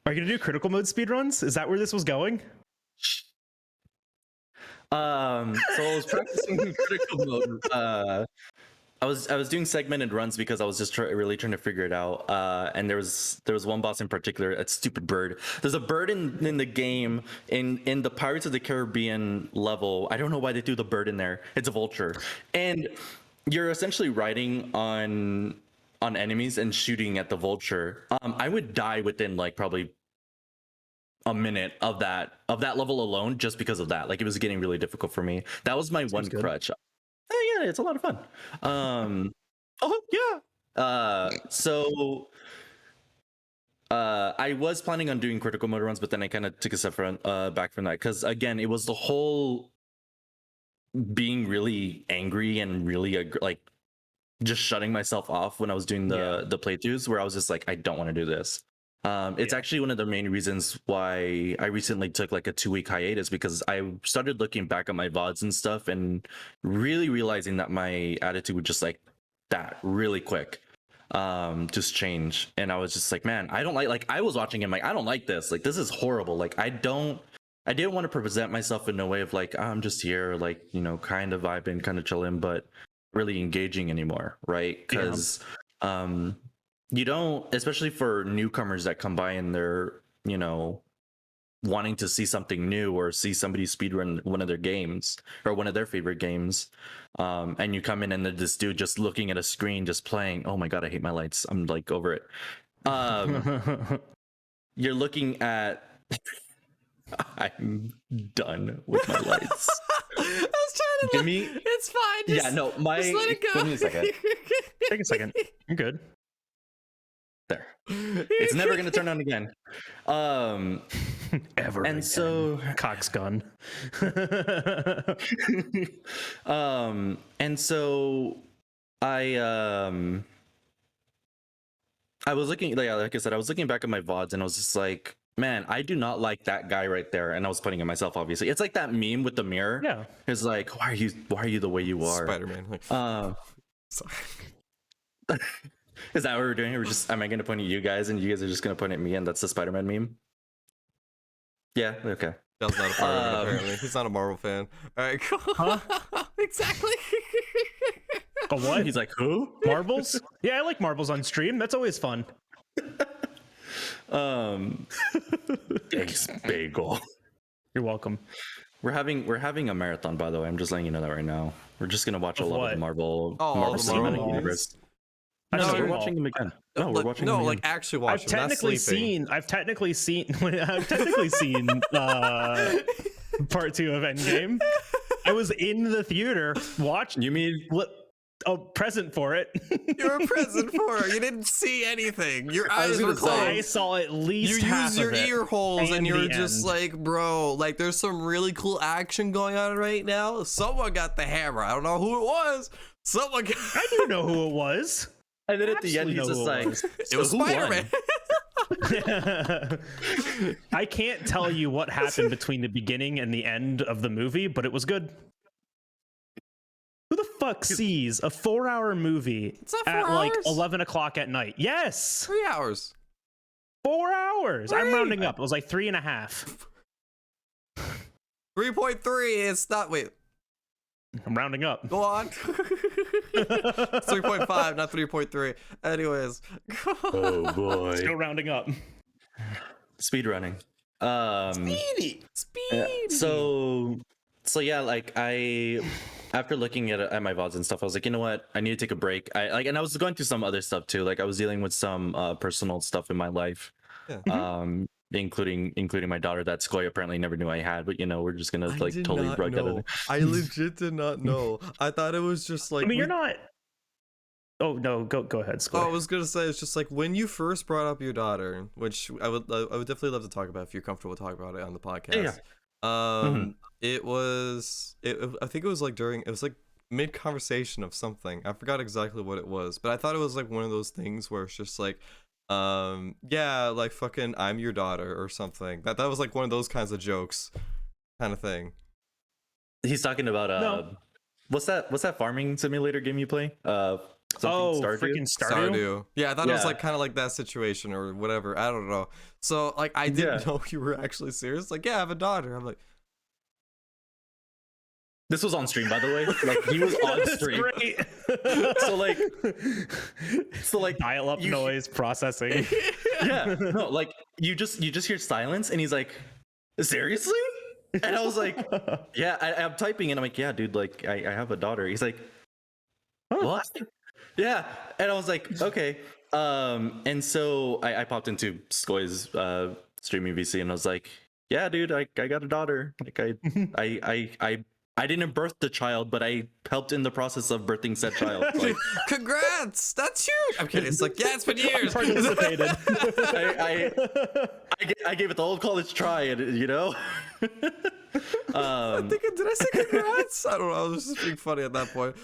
Are you gonna do critical mode speedruns? Is that where this was going? So I was practicing critical mode. I was doing segmented runs because I was just really trying to figure it out. And there was one boss in particular, a stupid bird. There's a bird in the game in the Pirates of the Caribbean level. I don't know why they threw the bird in there. It's a vulture, and you're essentially riding on enemies and shooting at the vulture. I would die within like probably a minute of that level alone, just because of that. Like, it was getting really difficult for me. That was my one crutch. Yeah, it's a lot of fun. Oh yeah. So I was planning on doing critical mode runs, but then I kind of took a step back from that, because again, it was the whole being really angry and really like just shutting myself off when I was doing the playthroughs, where I was just like, I don't want to do this. It's actually one of the main reasons why I recently took like a 2-week hiatus, because I started looking back at my VODs and stuff and really realizing that my attitude would just like that really quick just change. And I was just like, man, I don't like I was watching him like, I don't like this. Like, this is horrible. Like, I didn't want to present myself in a way of like, I'm just here, like, you know, kind of vibing, kind of chilling, but really engaging anymore, right? Because you don't, especially for newcomers that come by and they're, you know, wanting to see something new or see somebody speedrun one of their games or one of their favorite games, and you come in and this dude just looking at a screen just playing, oh my god, I hate my lights, I'm like over it. You're looking at I'm done with my lights. I was trying to Give me, it's fine, just, yeah, no, my, just let it go. Give me a second. Take a second. You're good. There. It's never gonna turn on again. Ever and again. So Cox gun. And so I was looking, like I said, I was looking back at my VODs and I was just like, man, I do not like that guy right there. And I was putting it myself, obviously. It's like that meme with the mirror. Yeah. It's like, why are you the way you are? Spider-Man. Like, sorry. Is that what we're doing? Am I going to point at you guys and you guys are just going to point at me, and that's the Spider-Man meme? Yeah, okay. That was not a part of it, apparently. He's not a Marvel fan. All right, cool. Huh? Exactly. A what? He's like, who? Marbles? Yeah, I like marbles on stream. That's always fun. Thanks, Bagel. You're welcome. We're having a marathon, by the way. I'm just letting you know that right now. We're just gonna watch a lot of the Marvel Cinematic Universe. No, we're watching them again. No, we're watching them again. Like actually watching. I've technically seen part 2 of Endgame. I was in the theater watching. You mean present for it? You were present for it. You didn't see anything. Your eyes were closed. I saw at least you half use your of it, ear holes and you're just end. like, bro, like there's some really cool action going on right now. Someone got the hammer. I don't know who it was. Someone got... I do know who it was. And then at the end, he's just like, it was Spider-Man. I can't tell you what happened between the beginning and the end of the movie, but it was good. Who the fuck sees a 4-hour movie at like 11 o'clock at night? Yes. 3 hours. 4 hours. I'm rounding up. It was like 3.5. 3.3. It's not. Wait. I'm rounding up. Go on. It's 3.5, not 3.3. Anyways. Oh boy. Still rounding up. Speedrunning. Speedy. So yeah, like after looking at my VODs and stuff, I was like, you know what? I need to take a break. And I was going through some other stuff too. Like I was dealing with some personal stuff in my life. Yeah. Including my daughter that Skoy apparently never knew I had, but you know, we're just gonna like totally rug that in. I legit did not know. I thought it was just like, I mean, you're not. Oh no, go ahead, Skoy. Oh, I was gonna say, it's just like when you first brought up your daughter, which I would definitely love to talk about if you're comfortable talking about it on the podcast. Yeah. I think it was like mid conversation of something. I forgot exactly what it was, but I thought it was like one of those things where it's just like, yeah, like fucking I'm your daughter or something. That was like one of those kinds of jokes kind of thing. He's talking about no. what's that farming simulator game you play? Freaking Stardew. Yeah, I thought it was like kind of like that situation or whatever. I don't know. So like I didn't know you were actually serious. Like, yeah, I have a daughter. I'm like, this was on stream, by the way. Like he was on stream. Great. so like dial-up noise processing. Yeah, no, like you just hear silence, and he's like, seriously? And I was like, yeah, I'm typing, and I'm like, yeah, dude, like I have a daughter. He's like, What? Yeah, and I was like, okay. And so I popped into Skoy's streaming VC, and I was like, yeah, dude, I got a daughter. Like I didn't birth the child, but I helped in the process of birthing said child. Like, congrats, that's huge. I'm kidding. It's like, yeah, it's been years. Participated. I gave it the old college try, and you know. I'm thinking, did I say congrats? I don't know. I was just being funny at that point.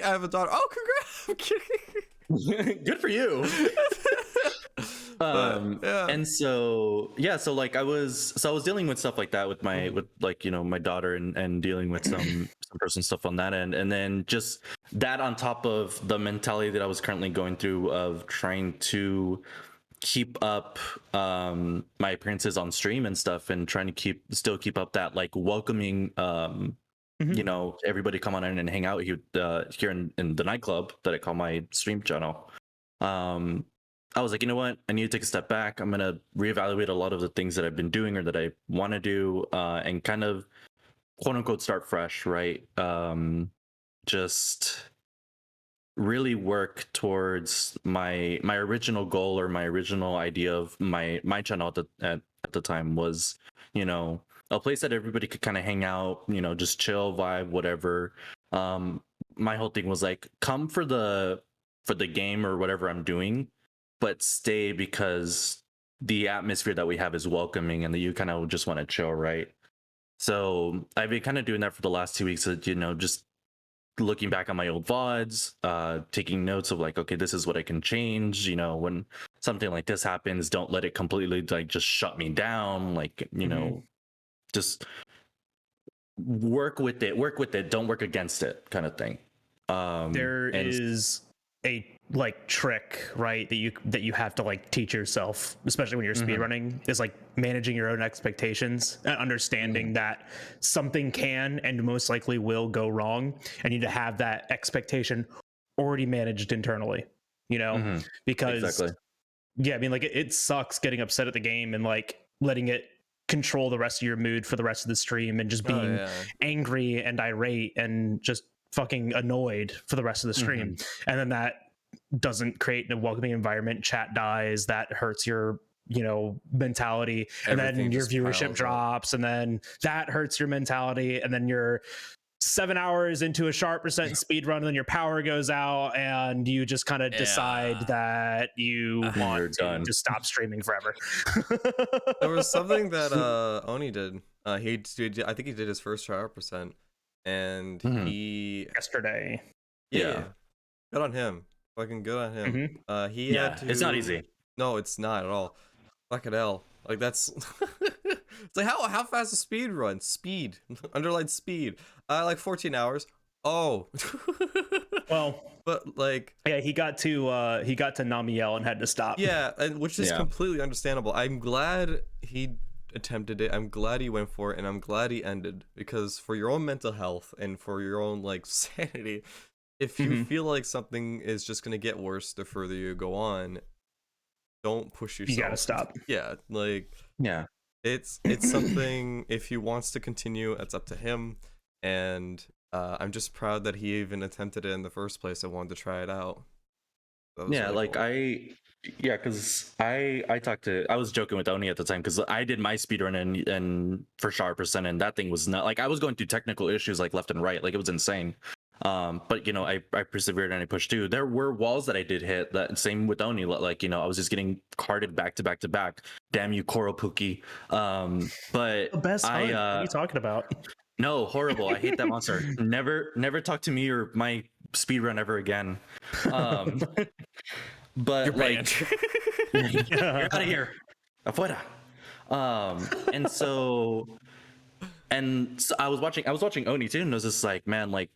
I have a daughter. Oh, congrats! I'm kidding. Good for you. Yeah. And so like I was dealing with stuff like that with my my daughter and dealing with some personal stuff on that end, and then just that on top of the mentality that I was currently going through of trying to keep up my appearances on stream and stuff, and trying to still keep up that like welcoming you know, everybody come on in and hang out here in the nightclub that I call my stream channel. I was like, you know what? I need to take a step back. I'm going to reevaluate a lot of the things that I've been doing or that I want to do, and kind of quote unquote start fresh, right? Just really work towards my original goal or my original idea of my channel at the time was, you know, a place that everybody could kind of hang out, you know, just chill, vibe, whatever. My whole thing was like, come for the game or whatever I'm doing, but stay because the atmosphere that we have is welcoming and that you kind of just want to chill, right? So I've been kind of doing that for the last 2 weeks, you know, just looking back on my old VODs, taking notes of like, okay, this is what I can change. You know, when something like this happens, don't let it completely like just shut me down. Like, you know, just work with it, don't work against it, kind of thing. There is a like trick, right, that you have to like teach yourself, especially when you're speedrunning, is like managing your own expectations and understanding that something can and most likely will go wrong, and you need to have that expectation already managed internally, you know, because exactly. yeah, I mean, like it sucks getting upset at the game and like letting it control the rest of your mood for the rest of the stream and just being angry and irate and just fucking annoyed for the rest of the stream. And then that doesn't create a welcoming environment. Chat dies, that hurts your, you know, mentality, and then your viewership drops, and then that hurts your mentality, and then you're 7 hours into a sharp percent speed run, and then your power goes out, and you just kind of decide that you want to stop streaming forever. There was something that Oni did. I think he did his first shower percent, and he yesterday. Yeah, good on him. Fucking good on him. He had to. It's not easy. No, it's not at all. Fucking hell. Like that's. It's like how fast is speed run? Speed. Underline speed. Like 14 hours. Oh. Well, but like yeah, he got to Namiel and had to stop. Yeah, and which is completely understandable. I'm glad he attempted it. I'm glad he went for it, and I'm glad he ended, because for your own mental health and for your own like sanity, if you feel like something is just gonna get worse the further you go on, don't push yourself. You gotta stop. Yeah, like it's something. If he wants to continue, it's up to him. And I'm just proud that he even attempted it in the first place. I wanted to try it out. Yeah, really like cool. Because I was joking with Oni at the time, because I did my speedrun and for sharp percent, and that thing was not like, I was going through technical issues like left and right, like it was insane. But you know, I persevered and I pushed through. There were walls that I did hit. That same with Oni, like, you know, I was just getting carded back to back to back. Damn you, Koropuki. But the best what are you talking about? No, horrible. I hate that monster. Never talk to me or my speedrun ever again. But you're like, you're out of here. Afuera. And so I was watching Oni too, and it was just like, man, like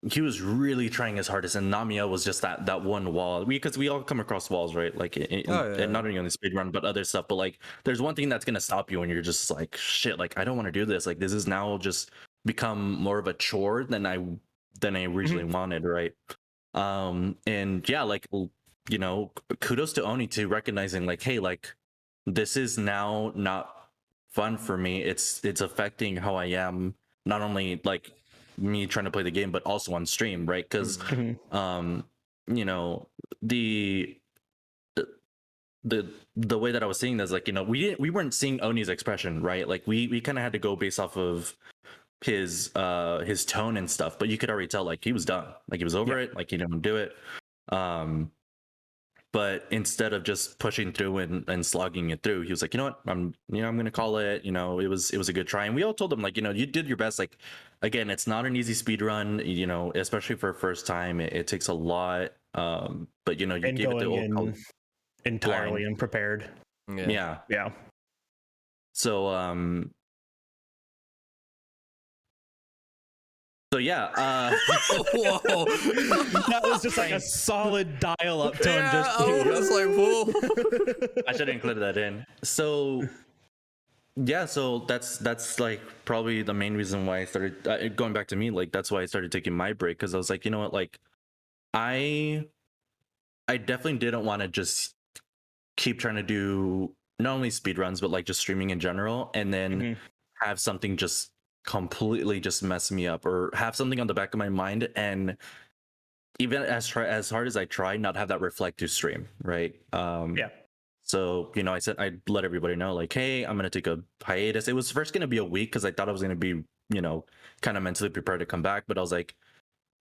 he was really trying his hardest, and Namiel was just that one wall. Because we all come across walls, right? Like and not only on the speed run, but other stuff. But like, there's one thing that's gonna stop you, and you're just like, shit, like I don't want to do this. Like this is now just become more of a chore than I originally wanted, right? And yeah, like, you know, kudos to Oni to recognizing like, hey, like this is now not fun for me. It's affecting how I am, not only like me trying to play the game, but also on stream, right? Because you know, the way that I was seeing this, like, you know, we weren't seeing Oni's expression, right? Like we kind of had to go based off of his tone and stuff, but you could already tell like he was done, like he was over it, like he didn't do it. But instead of just pushing through and slogging it through, he was like, you know what, I'm gonna call it. You know, it was a good try, and we all told him like, you know, you did your best. Like, again, it's not an easy speed run, you know, especially for a first time. It takes a lot. But you know, you gave it the old entirely unprepared. Yeah. So yeah, whoa, that was just like a solid dial-up tone. Yeah, I was like, whoa. I should have included that in. So yeah, so that's like probably the main reason why I started going back to me. Like that's why I started taking my break, because I was like, you know what, like I definitely didn't want to just keep trying to do not only speed runs but like just streaming in general, and then have something just completely just mess me up, or have something on the back of my mind, and even as hard as I try, not have that reflect to stream, right? So, you know, I said, I let everybody know like, hey, I'm gonna take a hiatus. It was first gonna be a week because I thought I was gonna be, you know, kind of mentally prepared to come back, but I was like,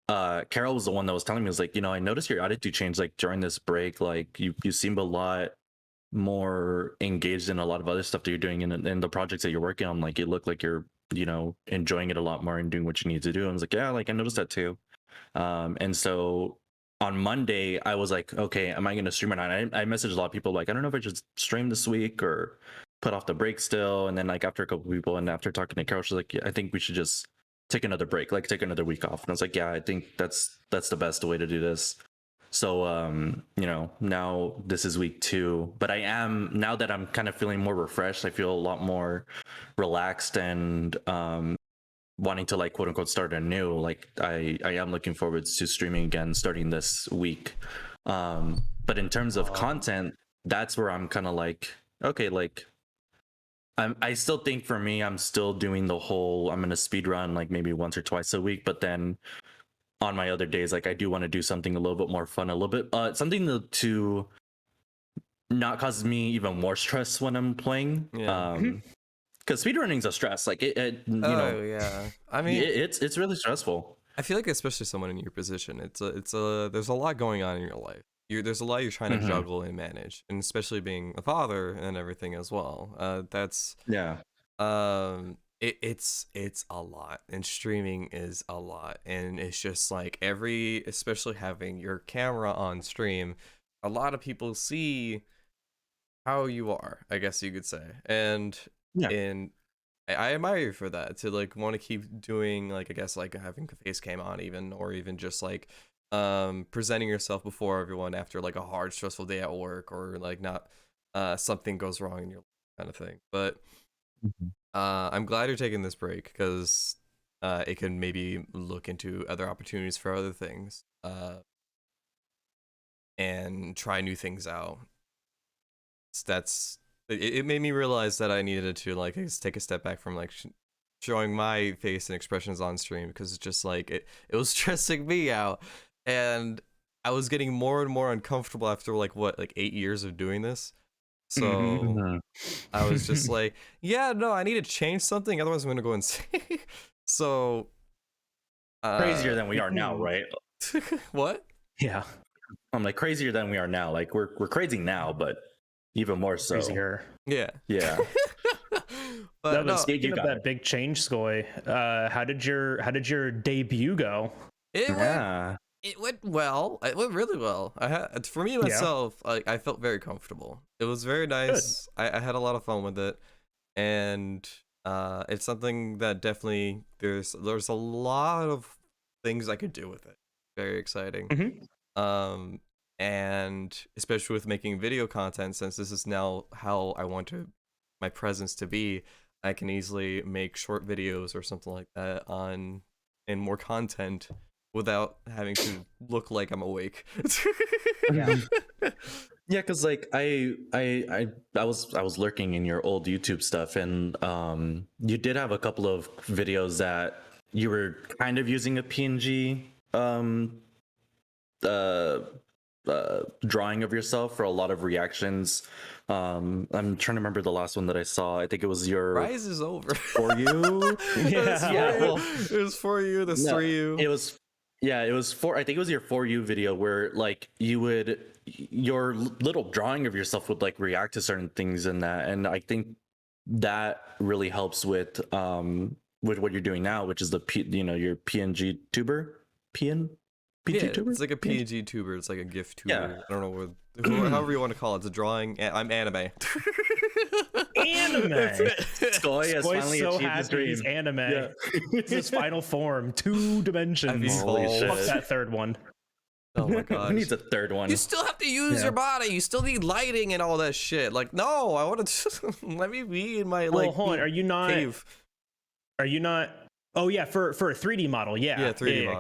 Carol was the one that was telling me, was like, you know, I noticed your attitude changed like during this break. Like you seem a lot more engaged in a lot of other stuff that you're doing in the projects that you're working on. Like, you look like you're, you know, enjoying it a lot more and doing what you need to do. And I was like, yeah, like I noticed that too. And so on Monday, I was like, okay, am I going to stream or not? I messaged a lot of people like, I don't know if I should stream this week or put off the break still. And then like after a couple of people and after talking to Carol, she's like, yeah, I think we should just take another break, like take another week off. And I was like, yeah, I think that's the best way to do this. So, you know, now this is week 2, but now that I'm kind of feeling more refreshed, I feel a lot more relaxed and wanting to like quote unquote start anew. Like I am looking forward to streaming again starting this week. But in terms of content, that's where I'm kind of like, okay, like I still think for me, I'm still doing the whole, I'm gonna speed run like maybe once or twice a week, but then on my other days, like I do want to do something a little bit more fun, a little bit something to not cause me even more stress when I'm playing. Because speedrunning's a stress. Like you know, yeah. I mean, it's really stressful. I feel like especially someone in your position, it's a there's a lot going on in your life. There's a lot you're trying to juggle and manage, and especially being a father and everything as well. That's it's a lot, and streaming is a lot, and it's just like especially having your camera on stream, a lot of people see how you are, I guess you could say, and I admire you for that, to like want to keep doing, like, I guess like having a face cam on even, or even just like presenting yourself before everyone after like a hard stressful day at work, or like not something goes wrong in your life kind of thing. But I'm glad you're taking this break, because it can maybe look into other opportunities for other things, and try new things out. It made me realize that I needed to like take a step back from like showing my face and expressions on stream, because it's just like it was stressing me out, and I was getting more and more uncomfortable after like 8 years of doing this. So I was just like, yeah, no, I need to change something, otherwise I'm gonna go insane. So crazier than we are now, right? What? Yeah, I'm like crazier than we are now. Like we're crazy now, but even more so. Crazier. Yeah. But no, speaking of that big change, Skoy, how did your debut go? It went well. It went really well. For me myself, like I felt very comfortable. It was very nice. I had a lot of fun with it, and it's something that definitely there's a lot of things I could do with it. Very exciting. And especially with making video content, since this is now how I want my presence to be, I can easily make short videos or something like that and more content without having to look like I'm awake. Yeah, because like I was lurking in your old YouTube stuff, and you did have a couple of videos that you were kind of using a PNG drawing of yourself for a lot of reactions. I'm trying to remember the last one that I saw. I think it was your Rise is over. For You. Well, it was For You. The no, 3U. It was. Yeah, it was I think it was your For You video where like your little drawing of yourself would like react to certain things in that, and I think that really helps with what you're doing now, which is your PNG tuber, PNG tuber. It's like a PNG tuber. It's like a GIF tuber. Yeah. I don't know however you want to call it. It's a drawing. I'm anime. Anime. Skoy has finally so achieved his dream. He's anime. Yeah. It's his final form. 2 dimensions. Holy shit. Fuck that third one. Oh my god. Who needs a third one? You still have to use your body. You still need lighting and all that shit. Like, no, I want to let me be in my hold on. Are you not? Cave. Are you not? Oh yeah, for a 3D model, yeah, 3D model.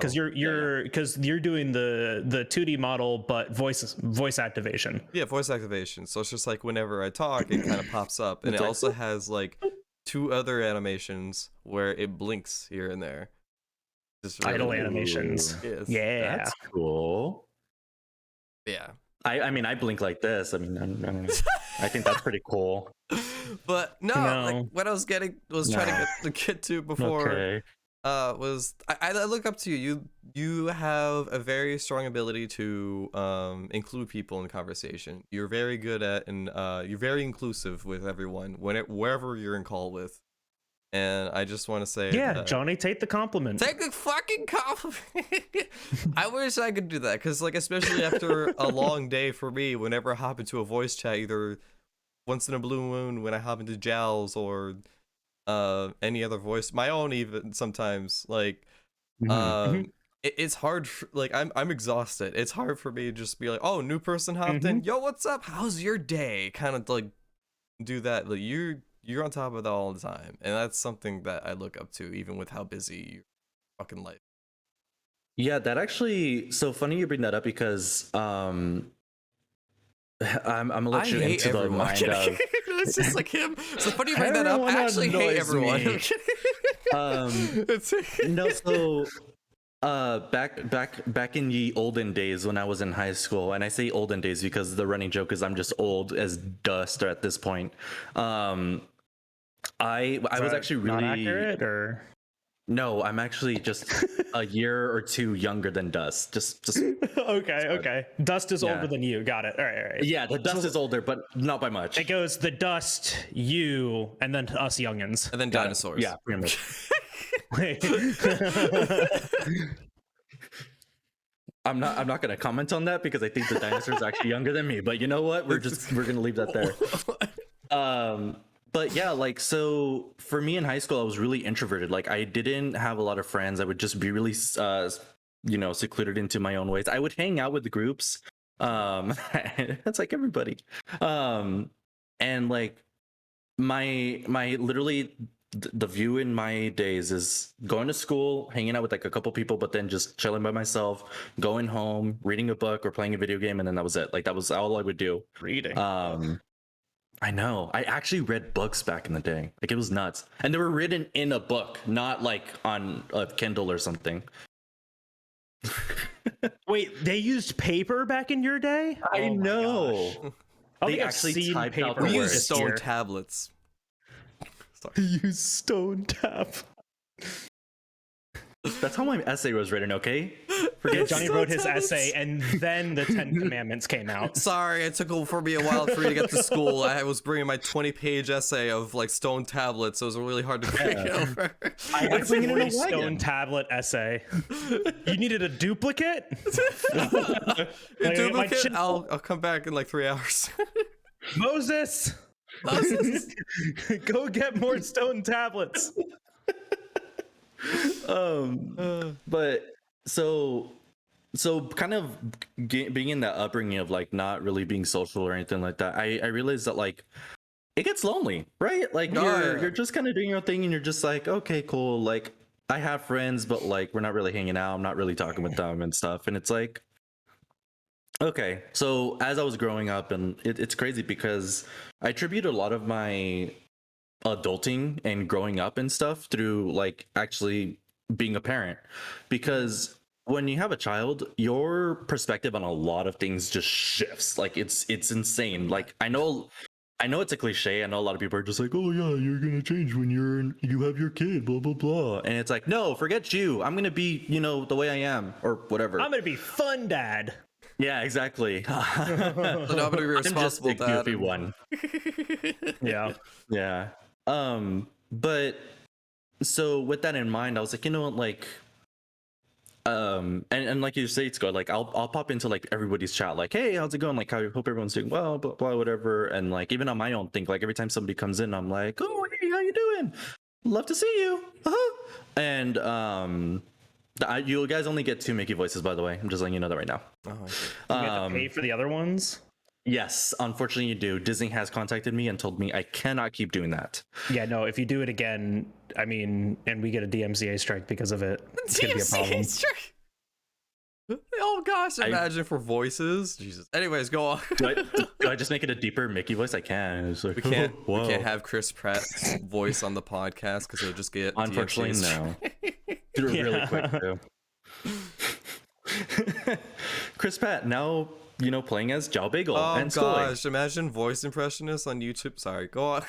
Because you're doing the 2D model, but voice activation. Yeah, voice activation. So it's just like whenever I talk, it kind of pops up, and it also has like 2 other animations where it blinks here and there. Just really idle animations. Yes. Yeah, that's cool. Yeah. I mean, I blink like this. I mean, I don't know. I think that's pretty cool. But no, like what I was trying to get to before was I look up to you. You have a very strong ability to include people in conversation. You're very good at and you're very inclusive with everyone wherever you're in call with. And I just want to say, Johnny, take the compliment. Take the fucking compliment. I wish I could do that, because like especially after a long day for me, whenever I hop into a voice chat, either once in a blue moon when I hop into Jals or any other voice, my own even sometimes, like it's hard. Like I'm exhausted. It's hard for me to just be like, oh, new person hopped in. Yo, what's up? How's your day? Kind of like do that. Like you're on top of that all the time, and that's something that I look up to, even with how busy your fucking life. Yeah, that actually. So funny you bring that up, because I'm gonna let you into the mind of. It's just like him. So funny you bring that up. I actually hate everyone. No, so back in ye olden days when I was in high school, and I say olden days because the running joke is I'm just old as dust at this point. I was actually really not accurate, or no, I'm actually just a year or 2 younger than Dust. Just okay. Dust is older than you. Got it. All right. Yeah, the Dust is older, but not by much. It goes the Dust, you, and then us youngins, and then dinosaurs. Yeah, pretty much. I'm not gonna comment on that because I think the dinosaur is actually younger than me. But you know what? We're gonna leave that there. But yeah, like, so for me in high school, I was really introverted. Like, I didn't have a lot of friends. I would just be really, secluded into my own ways. I would hang out with the groups. That's like everybody. And like my literally the view in my days is going to school, hanging out with like a couple people, but then just chilling by myself, going home, reading a book or playing a video game, and then that was it. Like, that was all I would do. Reading. I know. I actually read books back in the day. Like, it was nuts. And they were written in a book, not like on a Kindle or something. Wait, they used paper back in your day? I know. They actually typed out we used stone tablets. Use stone tab. That's how my essay was written, okay? Forget Johnny wrote his essay, and then the 10 Commandments came out. Sorry, it took for me a while for me to get to school. I was bringing my 20-page essay of like stone tablets, so it was really hard to bring over. I had to bring in a stone tablet essay. You needed a duplicate? A duplicate? I'll come back in like 3 hours. Moses! Go get more stone tablets. But so kind of being in that upbringing of like not really being social or anything like that, I realized that like it gets lonely, right? Like you're just kind of doing your thing and you're just like, okay, cool, like I have friends, but like we're not really hanging out, I'm not really talking with them and stuff. And it's like, okay. So as I was growing up, and it's crazy because I attribute a lot of my adulting and growing up and stuff through like actually being a parent, because when you have a child, your perspective on a lot of things just shifts. Like it's insane. Like I know it's a cliche. I know a lot of people are just like, oh yeah, you're gonna change when you have your kid, blah blah blah. And it's like, no, forget you. I'm gonna be, the way I am or whatever. I'm gonna be fun dad. Yeah, exactly. So now I'm gonna be responsible I'm just a goofy dad. one. Yeah. Yeah. But so with that in mind, I was like, like, and like you say, it's good. Like I'll pop into like everybody's chat, like, hey, how's it going? Like, I hope everyone's doing well, blah blah, whatever. And like even on my own thing, like every time somebody comes in, I'm like, oh, hey, how you doing? Love to see you. And you guys only get 2 Mickey voices, by the way. I'm just letting you know that right now. Oh, okay. Do you have to pay for the other ones? Yes, unfortunately you do. Disney has contacted me and told me I cannot keep doing that. Yeah, no, if you do it again, I mean, and we get a DMCA strike because of it, it's gonna be a problem. Strike. Oh gosh, imagine for voices. Jesus. Anyways, go on. do I just make it a deeper Mickey voice? I can. It's like, we can't have Chris Pratt's voice on the podcast because it'll just get unfortunately no. Really quick too. Chris Pratt now, playing as Jalbagel and SkojSkull. Oh gosh, imagine voice impressionists on YouTube. Sorry, go on.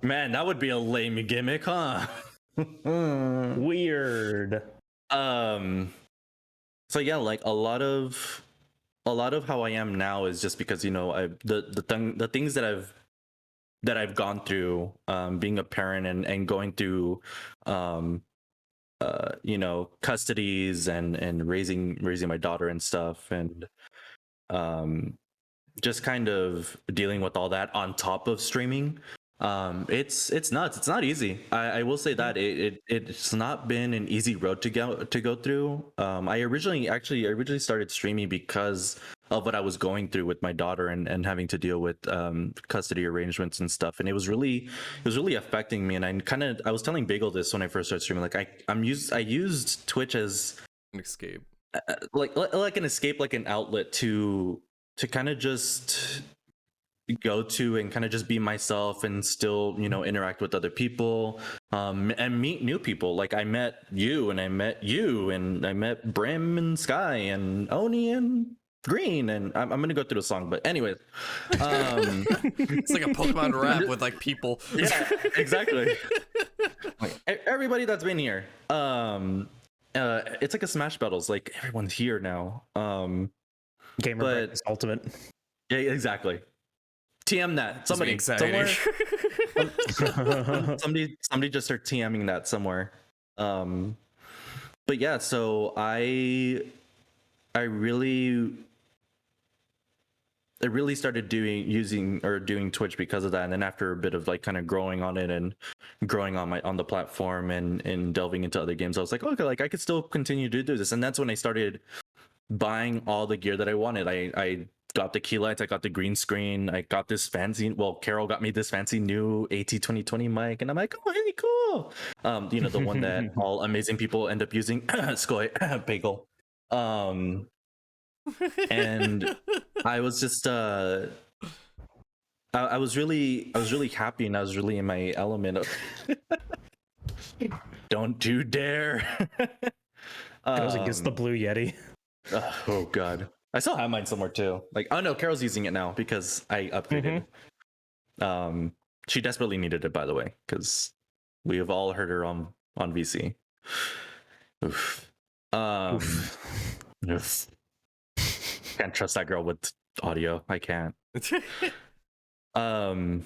Man, that would be a lame gimmick, huh? Weird. So yeah, like a lot of how I am now is just because the things that I've gone through, being a parent and going through custodies and raising my daughter and stuff, and just kind of dealing with all that on top of streaming. It's nuts. It's not easy. I will say that it's not been an easy road to go through. I originally started streaming because of what I was going through with my daughter and having to deal with custody arrangements and stuff, and it was really affecting me. And I was telling Bagel this when I first started streaming. Like I used Twitch as an escape, like an escape, like an outlet to kind of just go to and kind of just be myself and still interact with other people, and meet new people. Like I met you and I met Brim and Sky and Oni and Green, and I'm gonna go through the song, but anyways, it's like a Pokemon rap with like people. Yeah, exactly. Like everybody that's been here, it's like a Smash Battles, like everyone's here now. GamerBreakfast Ultimate. Yeah, exactly. TM that somebody somewhere. somebody just start TMing that somewhere. But yeah, so I really started doing Twitch because of that. And then after a bit of like kind of growing on it and growing on the platform and delving into other games, I was like, okay, like I could still continue to do this. And that's when I started buying all the gear that I wanted. I got the key lights, I got the green screen, I got this fancy, Carol got me this fancy new AT2020 mic, and I'm like, oh, hey, cool. The one that all amazing people end up using, SkojSkull. And I was just I was really happy, and I was really in my element of don't you dare. Goes against the Blue Yeti. Oh god, I still have mine somewhere too. Like, oh no, Carol's using it now because I upgraded. She desperately needed it, by the way, because we have all heard her on VC. Oof. Oof. Can't trust that girl with audio. I can't. But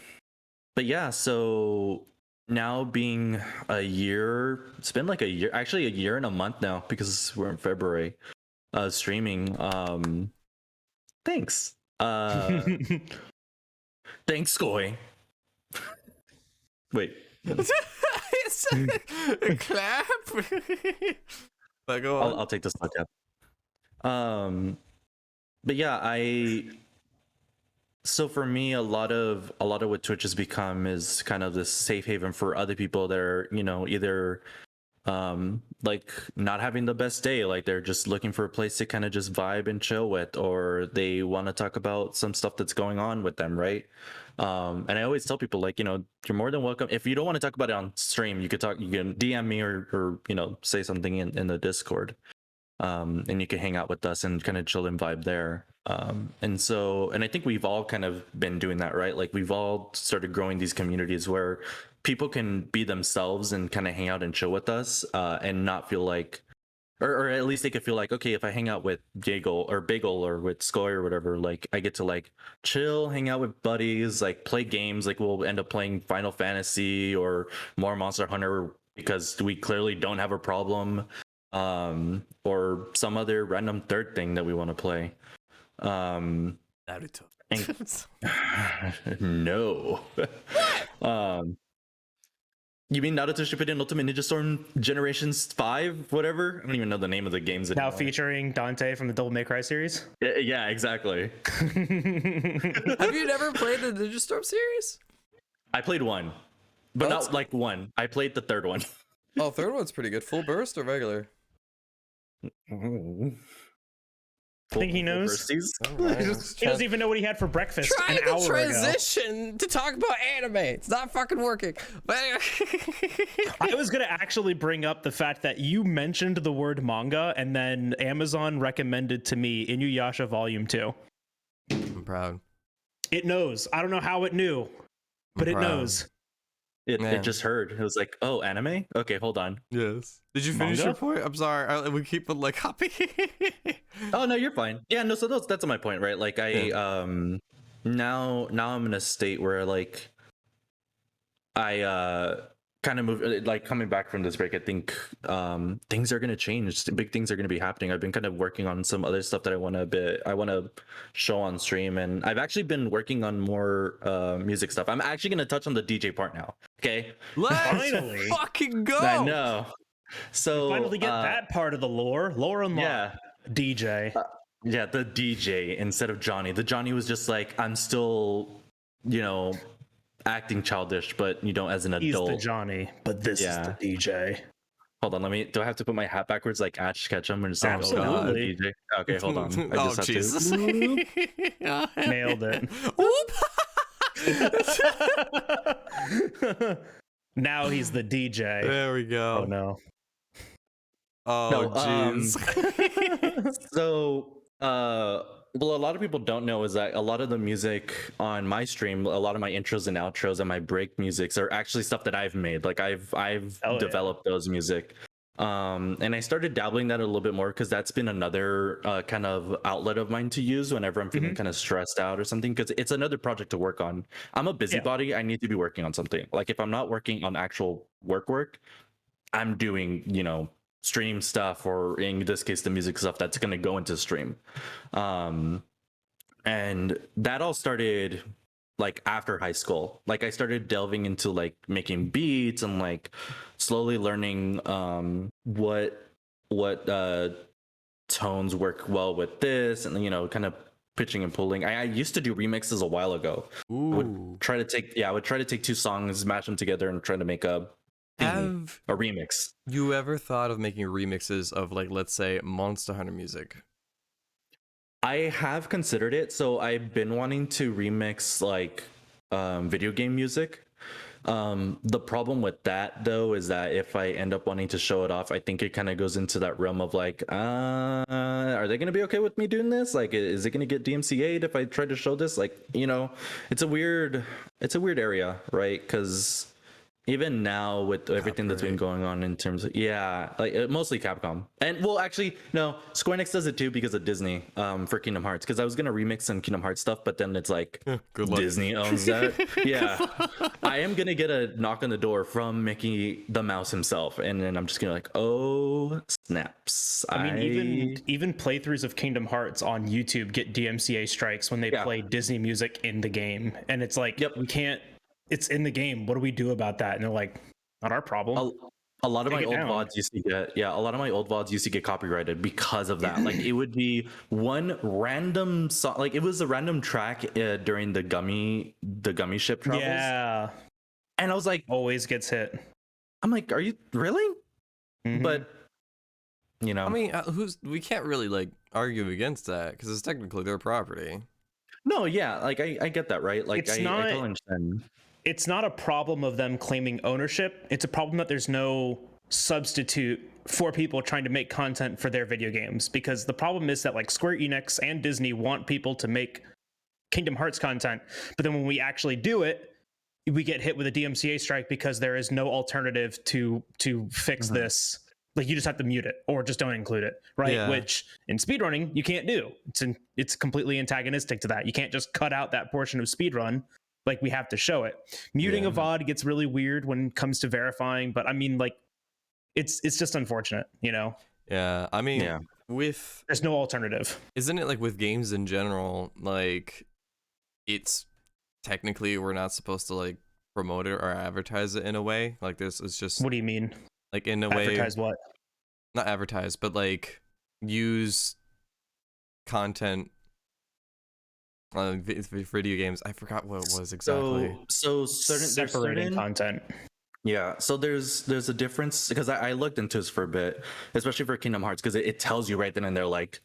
yeah, so now being a year, it's been like a year, actually a year and a month now, because we're in February. Streaming. Thanks. Thanks, Skoj. Wait. It's a clap. But go on. I'll take this podcast. But yeah, so for me, a lot of what Twitch has become is kind of this safe haven for other people that are, either like not having the best day, like they're just looking for a place to kind of just vibe and chill with, or they want to talk about some stuff that's going on with them, right? And I always tell people, like, you're more than welcome. If you don't want to talk about it on stream, you can DM me, or say something in the Discord, and you can hang out with us and kind of chill and vibe there. And I think we've all kind of been doing that, right? Like we've all started growing these communities where people can be themselves and kind of hang out and chill with us, and not feel like, or at least they could feel like, okay, if I hang out with Bagel or with Skoy or whatever, like I get to like chill, hang out with buddies, like play games, like we'll end up playing Final Fantasy or more Monster Hunter because we clearly don't have a problem, or some other random third thing that we want to play. Naruto. No. You mean Naruto Shippuden Ultimate Ninja Storm Generations 5, whatever? I don't even know the name of the games anymore. Now featuring Dante from the Devil May Cry series? Yeah, exactly. Have you never played the Ninja Storm series? I played one, but not like one. I played the third one. Oh, third one's pretty good. Full burst or regular? I think he knows. Right. He doesn't even know what he had for breakfast Trying an hour to transition ago. to talk about anime. It's not fucking working. But I was gonna actually bring up the fact that you mentioned the word manga, and then Amazon recommended to me Inuyasha Volume 2. I'm proud. It knows. I don't know how it knew, but it knows. It just heard. It was like, oh, anime? Okay, hold on. Yes. Did you finish your point? I'm sorry. We keep like hopping. Oh no, you're fine. Yeah, no. So that's my point, right? Like now I'm in a state where like I kind of move, like coming back from this break. I think things are gonna change. Big things are gonna be happening. I've been kind of working on some other stuff that I want to show on stream, and I've actually been working on more music stuff. I'm actually gonna touch on the DJ part now. Okay. Let's Finally fucking go. I know. So finally get that part of the lore unlocked. Yeah. DJ. Yeah, the DJ instead of Johnny. The Johnny was just like, I'm still, acting childish, but as an adult. He's the Johnny, but this is the DJ. Hold on, do I have to put my hat backwards like Ash Ketchum and just like, Absolutely. DJ? Okay, hold on. I just have Jesus. to. Nailed it. Now he's the DJ. There we go. Oh no. Oh jeez. So well, a lot of people don't know is that a lot of the music on my stream, a lot of my intros and outros and my break musics are actually stuff that I've made. Like I've developed those music. And I started dabbling that a little bit more because that's been another kind of outlet of mine to use whenever I'm feeling kind of stressed out or something, because it's another project to work on. I'm a busybody. I need to be working on something. Like if I'm not working on actual work, I'm doing, stream stuff, or in this case, the music stuff that's going to go into stream. And that all started like after high school. Like I started delving into like making beats and like slowly learning what tones work well with this, and kind of pitching and pulling. I used to do remixes a while ago. Ooh. I would try to take two songs, mash them together, and try to make a remix. You ever thought of making remixes of, like, let's say Monster Hunter music? I have considered it. So I've been wanting to remix like video game music. The problem with that though is that if I end up wanting to show it off, I think it kind of goes into that realm of like, are they gonna be okay with me doing this? Like, is it gonna get DMCA'd if I try to show this? Like, it's a weird area, right? Because even now with everything that's been going on in terms of like mostly Capcom, and well, actually no, Square Enix does it too because of Disney for Kingdom Hearts, because I was gonna remix some Kingdom Hearts stuff, but then it's like Disney owns that. I am gonna get a knock on the door from Mickey the Mouse himself, and then I'm just gonna like, oh snaps. I mean, even playthroughs of Kingdom Hearts on YouTube get DMCA strikes when they play Disney music in the game, and it's like, we can't. It's in the game. What do we do about that? And they're like, not our problem. A lot of my old VODs used to get copyrighted because of that. Like it would be one random song, like it was a random track during the gummy ship travels. Yeah. And I was like, always gets hit. I'm like, are you really? But you know, I mean, we can't really like argue against that because it's technically their property. No, yeah, like I get that, right? Like I totally understand. It's not a problem of them claiming ownership. It's a problem that there's no substitute for people trying to make content for their video games, because the problem is that like Square Enix and Disney want people to make Kingdom Hearts content, but then when we actually do it, we get hit with a DMCA strike because there is no alternative to fix this. Like, you just have to mute it or just don't include it, right? Yeah. Which in speedrunning you can't do. It's completely antagonistic to that. You can't just cut out that portion of speedrun. Like, we have to show it. Muting a VOD gets really weird when it comes to verifying, but I mean, like, it's just unfortunate, you know? Yeah, I mean, there's no alternative. Isn't it like with games in general, like, it's technically we're not supposed to like promote it or advertise it in a way? Like, this is just... What do you mean? Like, in a way... Advertise what? Not advertise, but like use content on video games. I forgot what it was exactly. So separating content. Yeah, so there's a difference, because I looked into this for a bit, especially for Kingdom Hearts, because it tells you right then and there, like,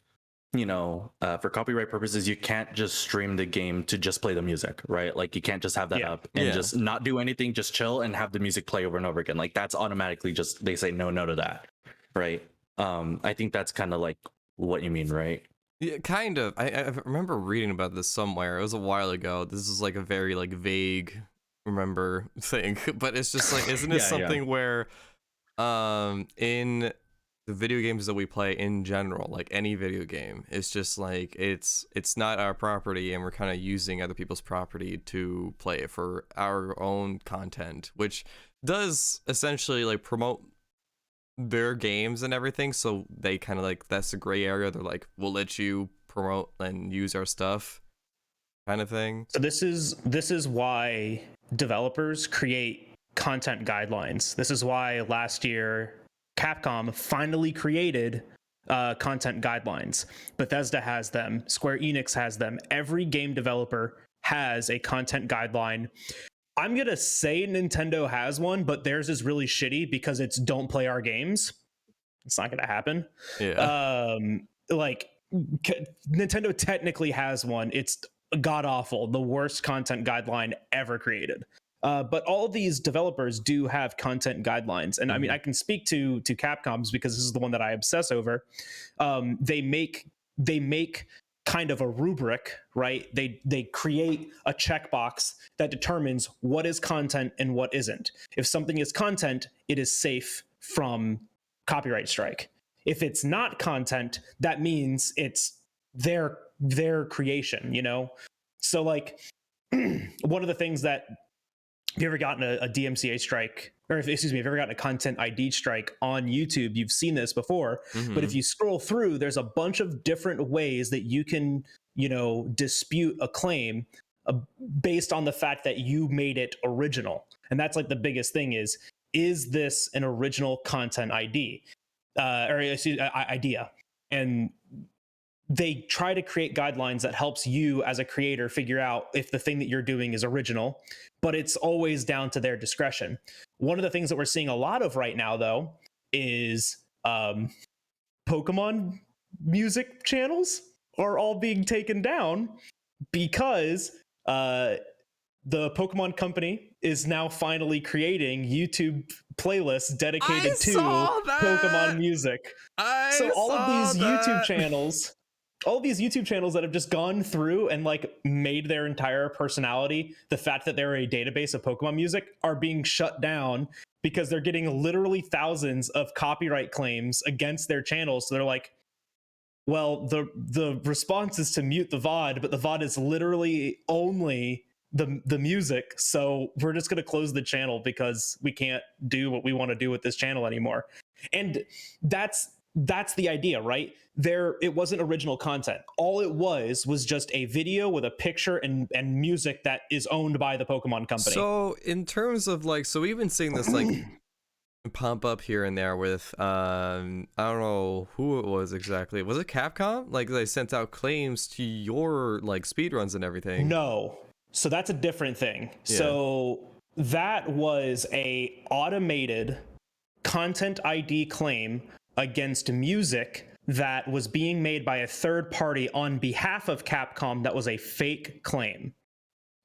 you know, for copyright purposes, you can't just stream the game to just play the music, right? Like, you can't just have that up and just not do anything, just chill and have the music play over and over again. Like, that's automatically just, they say no to that, right? I think that's kind of like what you mean, right? Yeah, kind of. I remember reading about this somewhere. It was a while ago. This is like a very like vague remember thing, but it's just like, isn't it something where in the video games that we play in general, like any video game, it's just like it's not our property, and we're kind of using other people's property to play it for our own content, which does essentially like promote their games and everything. So they kind of like, that's the gray area. They're like, we'll let you promote and use our stuff, kind of thing. So this is why developers create content guidelines. This is why last year Capcom finally created content guidelines. Bethesda has them. Square Enix has them. Every game developer has a content guideline. I'm going to say Nintendo has one, but theirs is really shitty because it's don't play our games. It's not going to happen. Yeah. Nintendo technically has one. It's god awful, the worst content guideline ever created. But all of these developers do have content guidelines. And I mean, I can speak to Capcom's because this is the one that I obsess over. They make kind of a rubric, right? They create a checkbox that determines what is content and what isn't. If something is content, it is safe from copyright strike. If it's not content, that means it's their creation, you know? So like, one of the things that, if you ever gotten a DMCA strike, or if you've ever gotten a content ID strike on YouTube, you've seen this before. But if you scroll through, there's a bunch of different ways that you can, you know, dispute a claim based on the fact that you made it original. And that's like the biggest thing is this an original content ID? Idea? And they try to create guidelines that helps you as a creator figure out if the thing that you're doing is original, but it's always down to their discretion. One of the things that we're seeing a lot of right now, though, is Pokemon music channels are all being taken down because the Pokemon company is now finally creating YouTube playlists dedicated to Pokemon music. So all of these YouTube channels that have just gone through and like made their entire personality the fact that they're a database of Pokemon music are being shut down because they're getting literally thousands of copyright claims against their channels. So they're like, well, the response is to mute the VOD, but the VOD is literally only the music. So we're just going to close the channel because we can't do what we want to do with this channel anymore. And that's the idea, right? It wasn't original content. All it was just a video with a picture and music that is owned by the Pokemon company. So in terms of like, so we've been seeing this like pump up here and there with I don't know who it was exactly. Was it Capcom? Like they sent out claims to your like speedruns and everything. No. So that's a different thing. Yeah. So that was a automated content ID claim against music that was being made by a third party on behalf of Capcom that was a fake claim.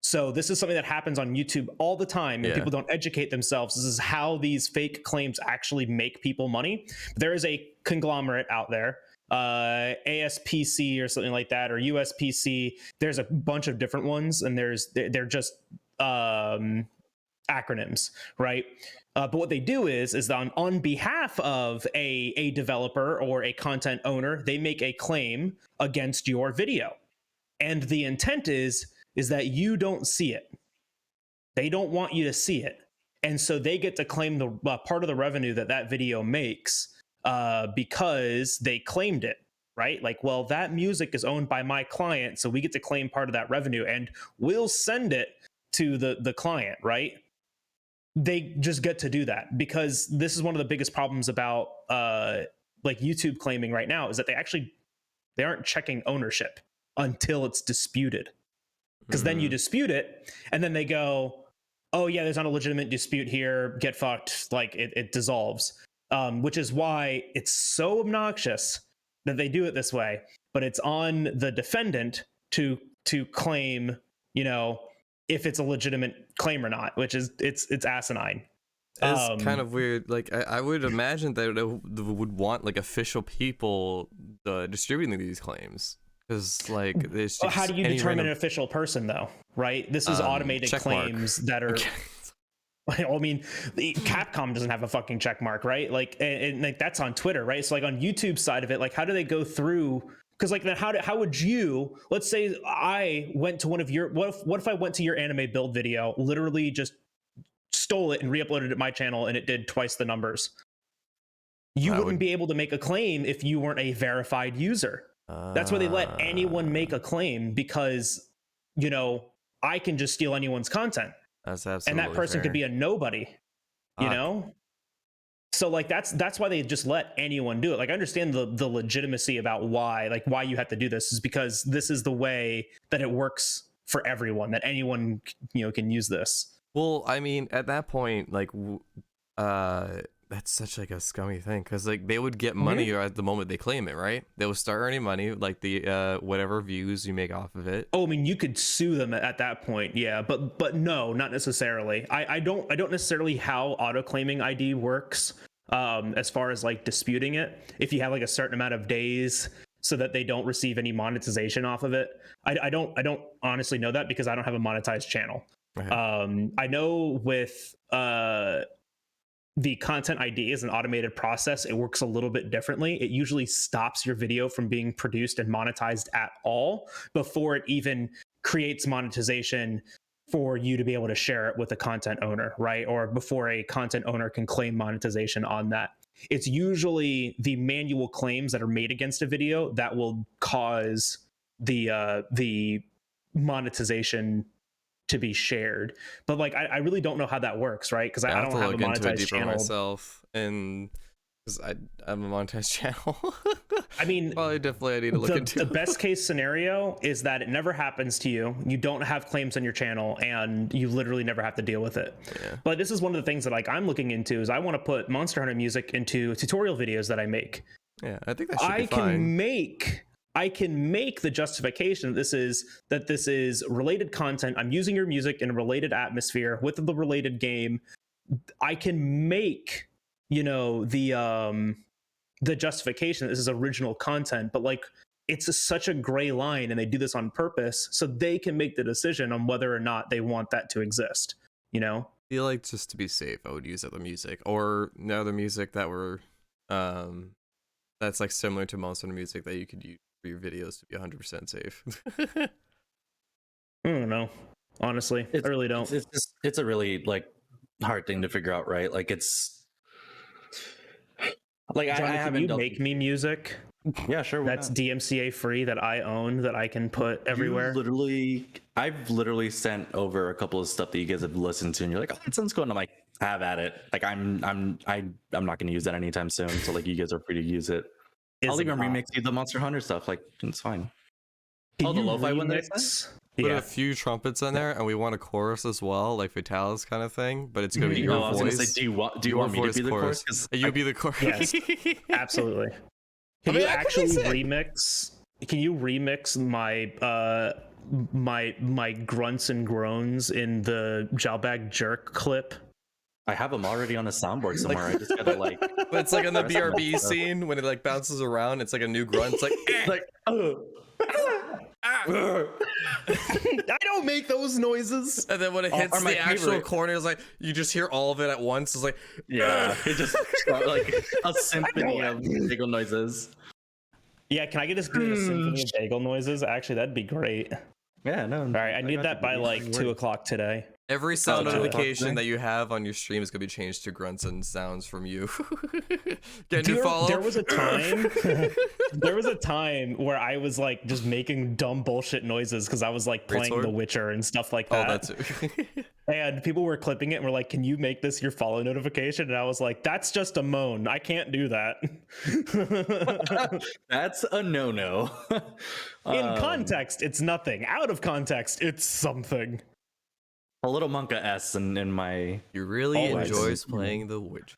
So this is something that happens on YouTube all the time, and people don't educate themselves. This is how these fake claims actually make people money. There is a conglomerate out there, ASPC or something like that, or USPC. There's a bunch of different ones, and they're just acronyms, right? But what they do is on behalf of a developer or a content owner, they make a claim against your video, and the intent is that you don't see it. They don't want you to see it, and so they get to claim the part of the revenue that video makes because they claimed it, right? Like, well, that music is owned by my client, so we get to claim part of that revenue, and we'll send it to the client, right? They just get to do that because this is one of the biggest problems about like YouTube claiming right now is that they aren't checking ownership until it's disputed. Because then you dispute it, and then they go, oh yeah, there's not a legitimate dispute here, get fucked, like it dissolves. Which is why it's so obnoxious that they do it this way, but it's on the defendant to claim, if it's a legitimate claim or not, which is it's asinine. It's kind of weird. Like I would imagine that they would want like official people distributing these claims. Because like, there's just how do you determine an official person though? Right, this is automated claims that are. I mean, Capcom doesn't have a fucking check mark, right? Like, and like that's on Twitter, right? So like on YouTube side of it, like how do they go through? Because like then how would you? Let's say I went to one of your. What if I went to your anime build video, literally just stole it and re-uploaded it to my channel, and it did twice the numbers? You wouldn't be able to make a claim if you weren't a verified user. That's why they let anyone make a claim, because I can just steal anyone's content. That's absolutely and that person fair. could be a nobody, you know? So like that's why they just let anyone do it. Like I understand the legitimacy about why you have to do this is because this is the way that it works for everyone, that anyone can use this. Well, I mean, at that point, like that's such like a scummy thing, because like they would get money at the moment they claim it, right? They would start earning money, like the whatever views you make off of it. Oh, I mean, you could sue them at that point, yeah, but no, not necessarily. I don't necessarily how auto claiming ID works as far as like disputing it. If you have like a certain amount of days so that they don't receive any monetization off of it, I don't honestly know that because I don't have a monetized channel. Right. I know with the content ID is an automated process. It works a little bit differently. It usually stops your video from being produced and monetized at all before it even creates monetization for you to be able to share it with a content owner, right? Or before a content owner can claim monetization on that. It's usually the manual claims that are made against a video that will cause the monetization to be shared. But like I really don't know how that works, right? Because I don't have a monetized channel myself, and because I have a monetized channel. I mean, I need to look into the best case scenario is that it never happens to you. You don't have claims on your channel, and you literally never have to deal with it. Yeah. But this is one of the things that like I'm looking into is I want to put Monster Hunter music into tutorial videos that I make. Yeah, I think that should be fine. I can make the justification that this is related content. I'm using your music in a related atmosphere with the related game. I can make, the justification that this is original content, but like it's such a gray line, and they do this on purpose so they can make the decision on whether or not they want that to exist. I feel like just to be safe, I would use other music or other music that were that's like similar to Monster Hunter music that you could use for your videos to be 100% safe. I don't know. Honestly, I really don't. It's a really like hard thing to figure out, right? Like it's like Johnny, I haven't. Can you make me music? Yeah, sure. That's DMCA free that I own that I can put everywhere. I've literally sent over a couple of stuff that you guys have listened to, and you're like, "Oh, it sounds good." And I'm like, "Have at it." Like I'm not going to use that anytime soon. So like, you guys are free to use it. I'll even remix the Monster Hunter stuff. Like it's fine. Can the lo-fi one? put a few trumpets in there, and we want a chorus as well, like Vitalis kind of thing. But it's gonna be your voice. I was gonna say, do you want me to be the chorus? You'll be the chorus. Yes, absolutely. Can you actually remix? Can you remix my grunts and groans in the Jalbagel jerk clip? I have them already on a soundboard somewhere. I just gotta like. But it's like in the BRB scene when it like bounces around. It's like a new grunt. It's like like I don't make those noises. And then when it hits the actual corner, it's like you just hear all of it at once. It's like it just like a symphony of bagel noises. Yeah, can I get this a symphony of bagel noises? Actually, that'd be great. Yeah, no. All right, I need that by like 2 o'clock today. Every sound notification that you have on your stream is gonna be changed to grunts and sounds from you. Get a new follow. There was a time where I was like just making dumb bullshit noises because I was like playing The Witcher and stuff like that. Oh, that's it. And people were clipping it and were like, "Can you make this your follow notification?" And I was like, "That's just a moan. I can't do that." That's a no-no. In context, it's nothing. Out of context, it's something. A little Monka S in my. He really enjoys playing The Witcher.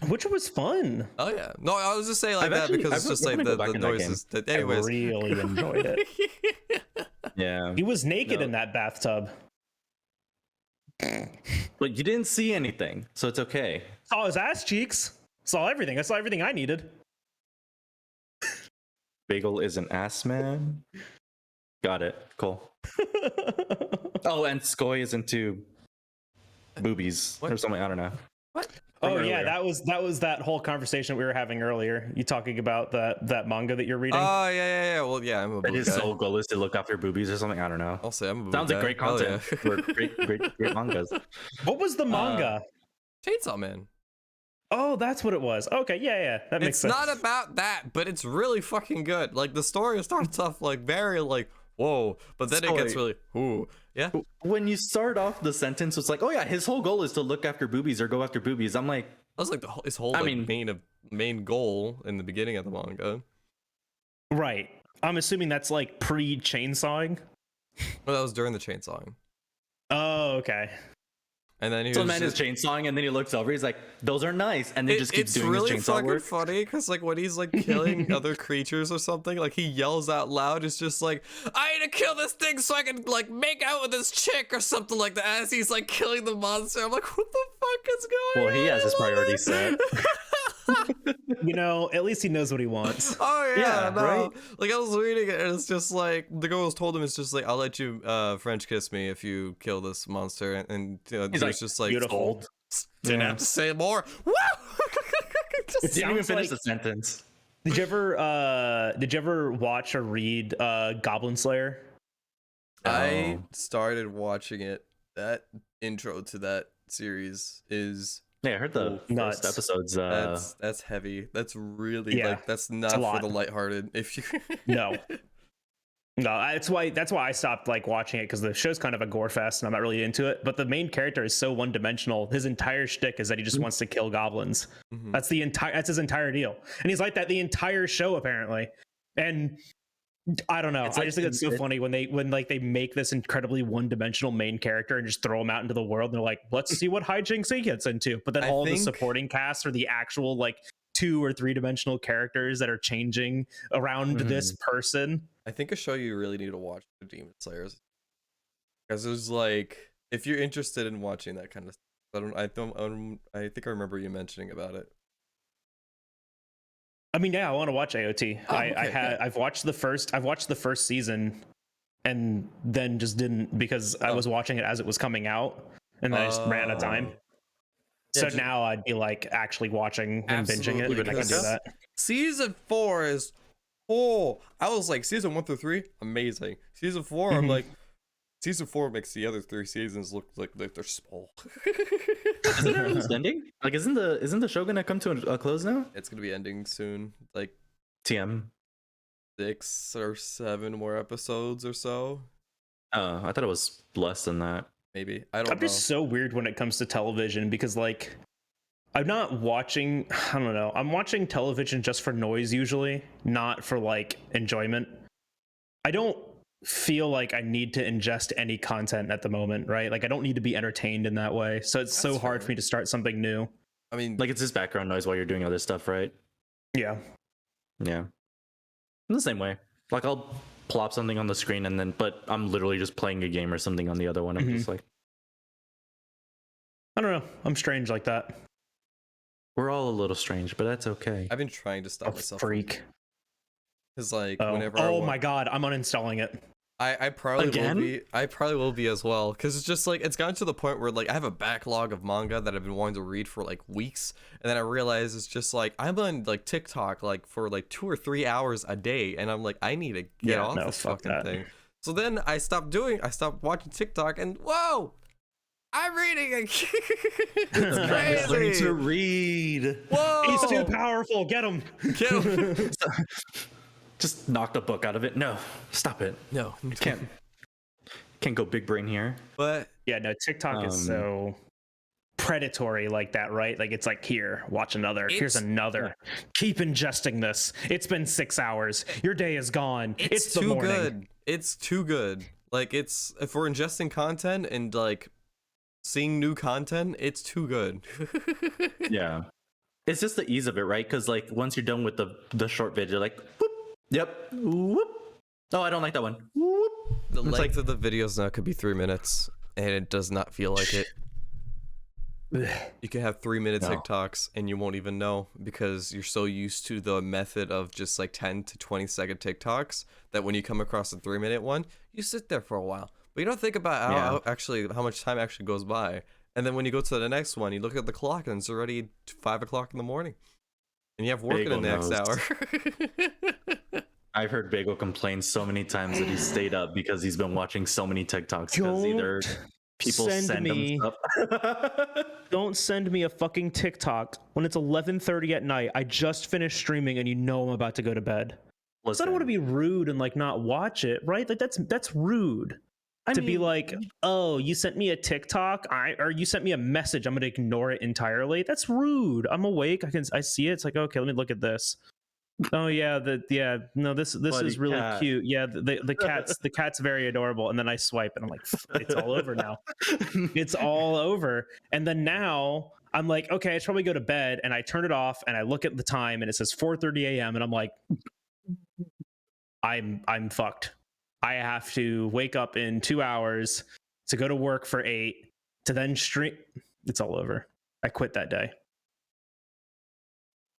Witcher was fun. Oh yeah. No, I was just saying like that because it's just like the noises. Anyways, I really enjoyed it. Yeah. He was naked in that bathtub. But you didn't see anything, so it's okay. Saw his ass cheeks. Saw everything. I saw everything I needed. Bagel is an ass man. Got it. Cool. Oh, and Skoj is into boobies or something. I don't know. What? Oh yeah, that was that whole conversation we were having earlier. You talking about that manga that you're reading? Oh yeah. Well, yeah, I'm a boob his sole goal is to look after boobies or something. I don't know. I'll say I'm a boob Sounds guy. like great content for great mangas. What was the manga? Chainsaw Man. Oh, that's what it was. Okay, yeah, that makes sense. It's not about that, but it's really fucking good. Like the story starts off like very like whoa, but then it gets really ooh. Yeah. When you start off the sentence, it's like, oh yeah, his whole goal is to look after boobies or go after boobies. I'm like, that was like his whole main goal in the beginning of the manga. Right. I'm assuming that's like pre-chainsawing. Well, that was during the chainsawing. Oh, okay. And then he man is chainsawing, and then he looks over. He's like, "Those are nice," and then just keeps doing his chainsaw work. It's really fucking funny because, like, when he's like killing other creatures or something, like he yells out loud. It's just like, "I need to kill this thing so I can like make out with this chick" or something like that. As he's like killing the monster, I'm like, "What the fuck is going on?" Well, he has his priorities set. You know, at least he knows what he wants. Oh yeah, no. Right? Like I was reading it, and it's just like the girl told him, it's just like, "I'll let you French kiss me if you kill this monster," and he's like, just like, beautiful. Didn't have to say more. Woo! Didn't even finish the sentence. Did you ever watch or read Goblin Slayer? I started watching it. That intro to that series is. Yeah, I heard the first episodes. That's heavy. That's really like that's not for the lighthearted. If you no, that's why I stopped like watching it because the show's kind of a gore fest and I'm not really into it. But the main character is so one dimensional. His entire shtick is that he just wants to kill goblins. Mm-hmm. That's his entire deal, and he's like that the entire show apparently. And I don't know. I just think it's so funny when they make this incredibly one-dimensional main character and just throw him out into the world. And they're like, let's see what hijinks he gets into. But then all the supporting cast are the actual like 2 or 3-dimensional characters that are changing around this person. I think a show you really need to watch the Demon Slayers, because it's like if you're interested in watching that kind of stuff. I think I remember you mentioning about it. I mean, yeah, I want to watch AOT. I've watched the first season, and then just didn't because I was watching it as it was coming out, and then I just ran out of time. So now I'd be like actually watching and binging it, and I can do that. Season 4 is I was like season 1 through 3, amazing. Season 4, I'm like. Season 4 makes the other 3 seasons look like they're small. Isn't it ending? Like, isn't the show gonna come to a close now? It's gonna be ending soon. Like, TM. 6 or 7 more episodes or so. Oh, I thought it was less than that. Maybe. I don't know. I'm just so weird when it comes to television because, like, I'm not watching. I don't know. I'm watching television just for noise usually, not for like enjoyment. I don't feel like I need to ingest any content at the moment, right? Like I don't need to be entertained in that way. So it's so hard for me to start something new. I mean, like it's just background noise while you're doing other stuff, right? Yeah. Yeah. In the same way. Like I'll plop something on the screen and then, but I'm literally just playing a game or something on the other one. I'm just like, I don't know. I'm strange like that. we're all a little strange, but that's okay. I've been trying to stop myself. Freak. Because like Oh, whenever my god, I'm uninstalling it. I probably Again? will be. I probably will be as well. Because it's just like it's gotten to the point where like I have a backlog of manga that I've been wanting to read for like weeks, and then I realize it's just like I'm on like TikTok like for like 2 or 3 hours a day, and I'm like I need to get off this fucking thing. So then I stopped watching TikTok, and whoa, I'm reading. It's crazy. Learning to read. Whoa, He's too powerful. Get him. Get him. Just knocked a book out of it. No, stop it. No, Can't go big brain here. But Yeah, no, TikTok is so predatory like that, right? Like it's like, here, watch another. Here's another. Keep ingesting this. It's been 6 hours. Your day is gone. It's the too morning. good. It's too good. Like it's if we're ingesting content and like seeing new content, it's too good. Yeah. It's just the ease of it, right? Because like once you're done with the short video, like whoop, yep, whoop. Oh, I don't like that one. Whoop. The It's length of the videos now could be 3 minutes, and it does not feel like it. You can have 3-minute TikToks and you won't even know because you're so used to the method of just like 10 to 20-second TikToks that when you come across a 3-minute one, you sit there for a while. But you don't think about how much time actually goes by. And then when you go to the next one, you look at the clock and it's already 5 o'clock in the morning. And you have work in the next hour. I've heard Bagel complain so many times that he stayed up because he's been watching so many TikToks because either people send him stuff. Don't send me a fucking TikTok when it's 11:30 at night. I just finished streaming and you know I'm about to go to bed. Listen, I don't want to be rude and like not watch it, right? Like that's rude. To be like, oh, you sent me a TikTok, or you sent me a message, I'm gonna ignore it entirely. That's rude. I'm awake. I see it. It's like, okay, let me look at this. Oh yeah, this Buddy is really cute. Yeah, the cat's very adorable. And then I swipe and I'm like, it's all over now. It's all over. And then now I'm like, okay, I should probably go to bed. And I turn it off and I look at the time and it says 4:30 a.m. and I'm like, I'm fucked. I have to wake up in 2 hours to go to work for 8 to then stream. It's all over. I quit that day.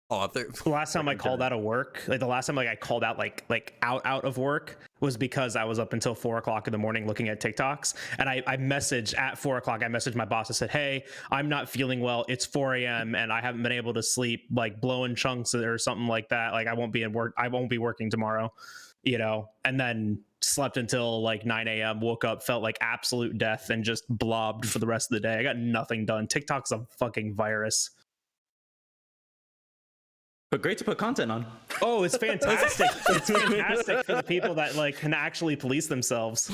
Oh, the last time I called out of work, like the last time like I called out like out of work was because I was up until 4 o'clock in the morning looking at TikToks. And I messaged at 4 o'clock. I messaged my boss. I said, hey, I'm not feeling well. It's 4 a.m. and I haven't been able to sleep, like blowing chunks or something like that. Like I won't be working tomorrow, you know, and then slept until like 9 a.m. woke up, felt like absolute death and just blobbed for the rest of the day. I got nothing done. TikTok's a fucking virus. But great to put content on. Oh, it's fantastic. It's fantastic for the people that like can actually police themselves.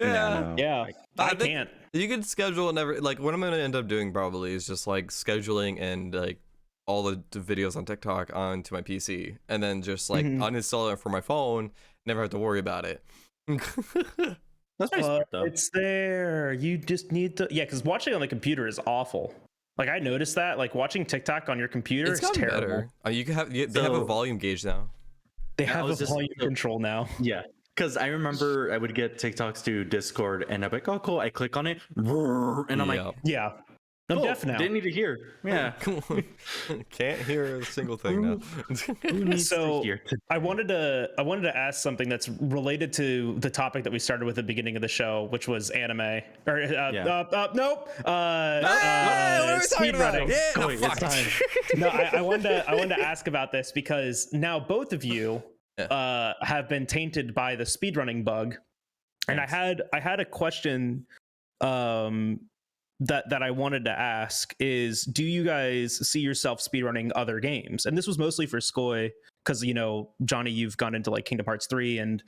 Yeah. I can't. You can schedule and never like what I'm gonna end up doing probably is just like scheduling and like all the videos on TikTok onto my PC and then just like uninstall it from my phone, never have to worry about it. That's pretty smart though. It's there. You just need to because watching on the computer is awful. Like I noticed that, like watching TikTok on your computer is terrible. Better. You can have they have a volume gauge now. They have a volume control now. Yeah, because I remember I would get TikToks to Discord, and I'm like, oh cool. I click on it, and I'm like, yeah, I'm deaf now. Didn't need to hear. Yeah, can't hear a single thing now. So I wanted to ask something that's related to the topic that we started with at the beginning of the show, which was anime. Nope. Speed running. Yeah, no, I wanted to ask about this because now both of you have been tainted by the speedrunning bug, and I had a question. That I wanted to ask is, do you guys see yourself speedrunning other games? And this was mostly for Skoj, because you know, Johnny, you've gone into like Kingdom Hearts 3 and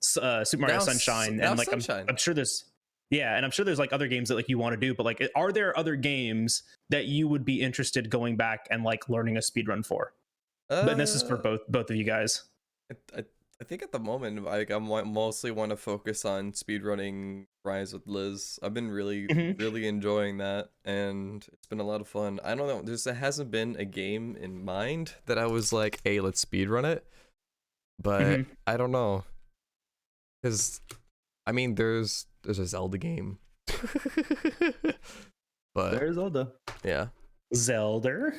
Super Mario Sunshine, and like I'm sure there's and I'm sure there's like other games that like you want to do, but like, are there other games that you would be interested going back and like learning a speedrun for? And this is for both of you guys. I think at the moment, like mostly want to focus on speedrunning Rise with Liz. I've been really enjoying that, and it's been a lot of fun. I don't know, there hasn't been a game in mind that I was like, hey, let's speedrun it. But I don't know, because I mean, there's a Zelda game, but There's Zelda. Yeah. Zelda,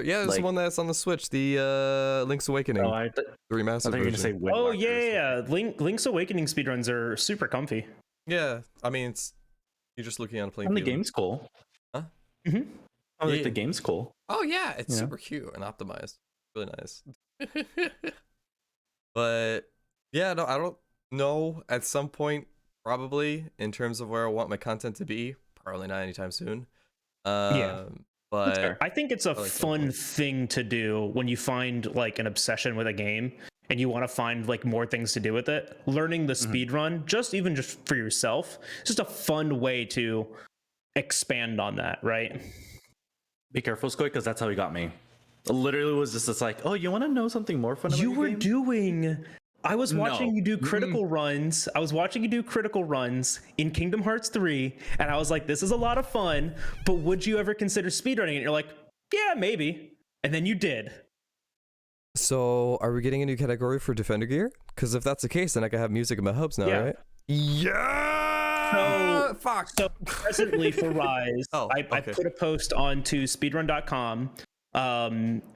yeah, there's one that's on the Switch, the Link's Awakening, the remastered version. Oh yeah, Link's Awakening speedruns are super comfy. Yeah, I mean, you're just looking on a playing and the field. game's cool. Huh? Oh, like the game's cool. Oh yeah, it's super cute and optimized, really nice. But yeah, no, I don't know. At some point, probably in terms of where I want my content to be, probably not anytime soon. But I think it's a fun thing to do when you find like an obsession with a game and you want to find like more things to do with it. Learning the speed run, just for yourself, it's just a fun way to expand on that, right? Be careful, Skoj, because that's how he got me. It literally was just it's like, oh, you want to know something more fun about you your were game? doing I was watching you do critical runs. I was watching you do critical runs in Kingdom Hearts 3, and I was like, this is a lot of fun, but would you ever consider speedrunning it? And you're like, yeah, maybe. And then you did. So, are we getting a new category for Defender gear? Because if that's the case, then I can have music in my hubs now, right? Yeah! So presently for Rise, I put a post onto speedrun.com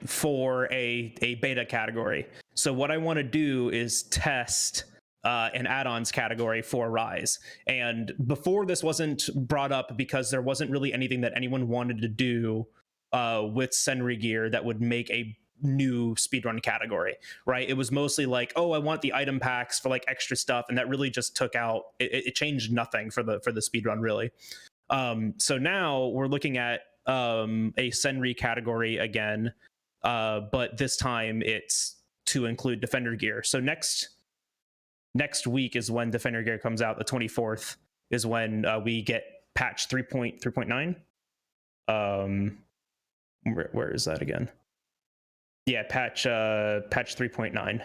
for a beta category. So what I want to do is test an add-ons category for Rise. And before, this wasn't brought up because there wasn't really anything that anyone wanted to do with Senri gear that would make a new speedrun category, right? It was mostly like, oh, I want the item packs for like extra stuff, and that really just took out, it changed nothing for the speedrun, really. So now we're looking at a Senri category again, but this time it's to include Defender gear. So next week is when Defender gear comes out. The 24th is when we get patch 3.9. Where is that again? Yeah, patch 3.9.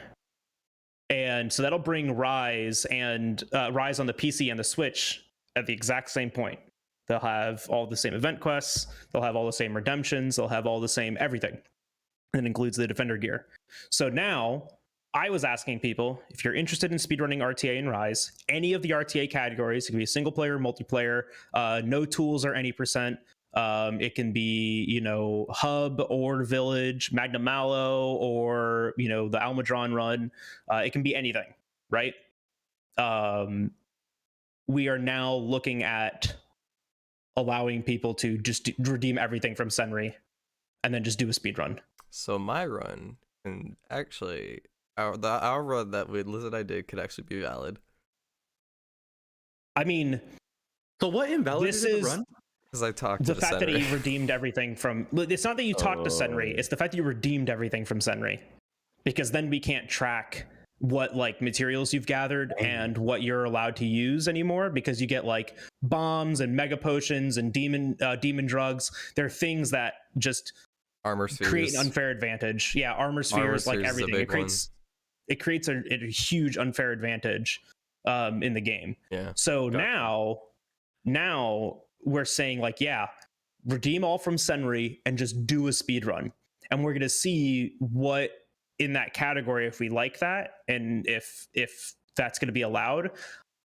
And so that'll bring Rise and Rise on the PC and the Switch at the exact same point. They'll have all the same event quests. They'll have all the same redemptions. They'll have all the same everything. And it includes the Defender gear. So now I was asking people, if you're interested in speedrunning RTA and Rise, any of the RTA categories, it can be single player, multiplayer, no tools or any %. It can be, hub or village, Magna Malo, or, the Almadron run. It can be anything, right? We are now looking at allowing people to just redeem everything from Senri and then just do a speed run. So my run, and actually our run that Liz and I did could actually be valid. I mean, so what invalidated the run? Because I talked the to fact Senri. that you redeemed everything from. It's not that you talked to Senri. It's the fact that you redeemed everything from Senri, because then we can't track what like materials you've gathered and what you're allowed to use anymore, because you get like bombs and mega potions and demon drugs. They're things that just armor spheres create an unfair advantage. Yeah, armor spheres, like everything. It creates a huge unfair advantage in the game. Yeah. So now we're saying like, yeah, redeem all from Senri and just do a speed run, and we're gonna see what in that category, if we like that, and if that's gonna be allowed.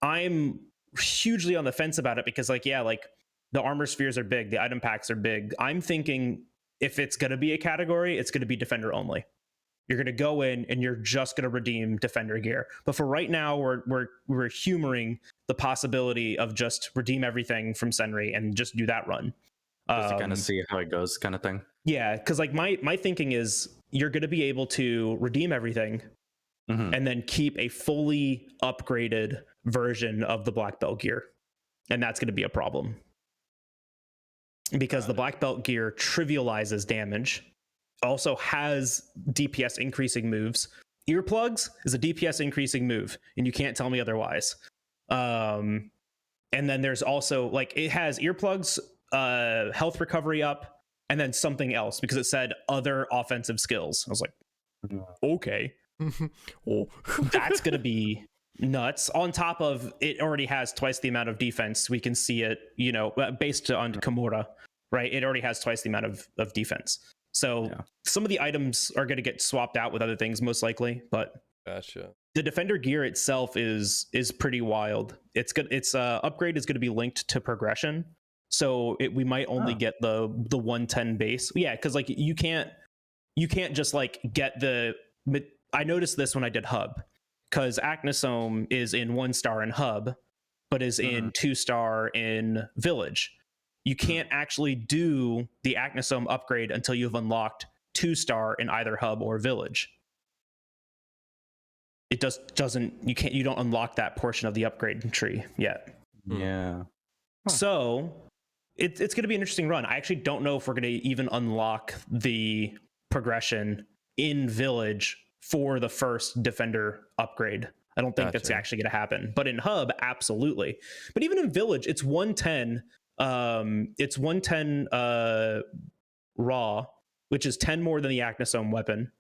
I'm hugely on the fence about it, because like, yeah, like the armor spheres are big, the item packs are big. I'm thinking if it's gonna be a category, it's gonna be Defender only. You're gonna go in and you're just gonna redeem Defender gear. But for right now, we're humoring the possibility of just redeem everything from Senri and just do that run. Just to kind of see how it goes, kind of thing. Yeah, because like my thinking is you're gonna be able to redeem everything and then keep a fully upgraded version of the black belt gear, and that's gonna be a problem. Because the black belt gear trivializes damage, also has DPS increasing moves. Earplugs is a DPS increasing move, and you can't tell me otherwise. And then there's also like, it has earplugs, health recovery up, and then something else, because it said other offensive skills. I was like, okay. Oh. That's going to be nuts. On top of it already has twice the amount of defense. We can see it, based on Kimura, right? It already has twice the amount of defense. So some of the items are going to get swapped out with other things most likely, but Gotcha. the defender gear itself is pretty wild. It's good. Its upgrade is going to be linked to progression. So we might only get the 110 base. Yeah, because like you can't just like get the. I noticed this when I did hub, because Acnosome is in 1-star in hub, but is in 2-star in village. You can't actually do the Acnosome upgrade until you've unlocked 2-star in either hub or village. It doesn't. You don't unlock that portion of the upgrade tree yet. Yeah. So it's going to be an interesting run. I actually don't know if we're going to even unlock the progression in village for the first defender upgrade. I don't think that's actually going to happen. But in hub, absolutely. But even in village, it's 110. It's 110 raw, which is 10 more than the Acnosome weapon.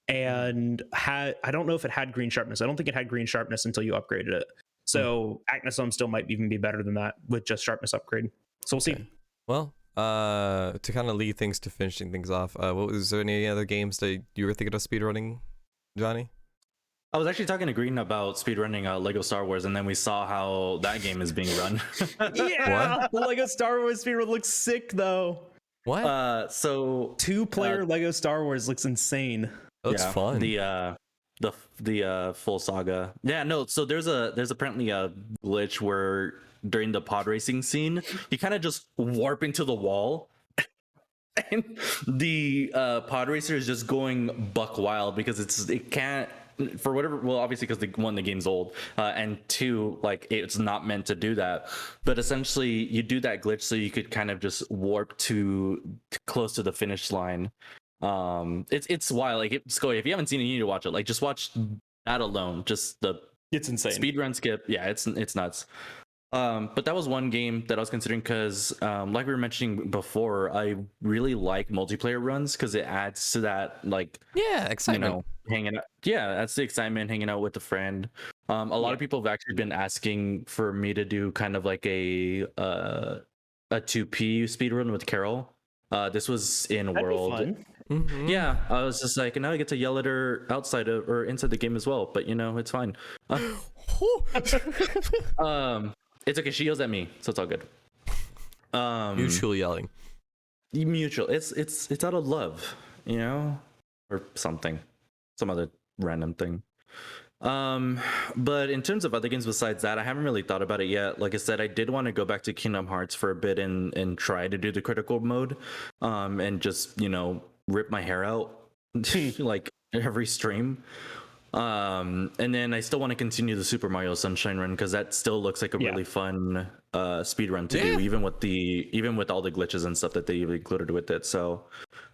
And I don't know if it had green sharpness. I don't think it had green sharpness until you upgraded it. So Acnosome still might even be better than that with just sharpness upgrade. So we'll see. Well, to kind of lead things to finishing things off, was there any other games that you were thinking of speedrunning, Johnny? I was actually talking to Green about speedrunning Lego Star Wars, and then we saw how that game is being run. Yeah, the Lego Star Wars speedrun looks sick though. What? So 2-player Lego Star Wars looks insane. Looks fun. The full saga. Yeah, no. So there's apparently a glitch where during the pod racing scene, you kind of just warp into the wall. And the pod racer is just going buck wild because it can't, for whatever, well, obviously because the game's old, and 2, like it's not meant to do that. But essentially you do that glitch so you could kind of just warp to close to the finish line. It's wild. Like Skoy, if you haven't seen it, you need to watch it. Like just watch that alone. Just It's insane. Speedrun skip. Yeah, it's nuts. But that was one game that I was considering because, like we were mentioning before, I really like multiplayer runs because it adds to that, like, excitement. Hanging out. Yeah, that's the excitement, hanging out with a friend. A lot of people have actually been asking for me to do kind of like a 2P speedrun with Carol. This was in That'd World. be fun. Mm-hmm. Yeah, I was just like, now I get to yell at her outside of or inside the game as well, but it's fine. It's okay. She yells at me, so it's all good. Mutual yelling. Mutual. It's out of love, or something, some other random thing. But in terms of other games besides that, I haven't really thought about it yet. Like I said, I did want to go back to Kingdom Hearts for a bit and try to do the critical mode, and just rip my hair out like every stream. And then I still want to continue the Super Mario Sunshine run because that still looks like a really fun speed run to do, even with all the glitches and stuff that they've included with it. So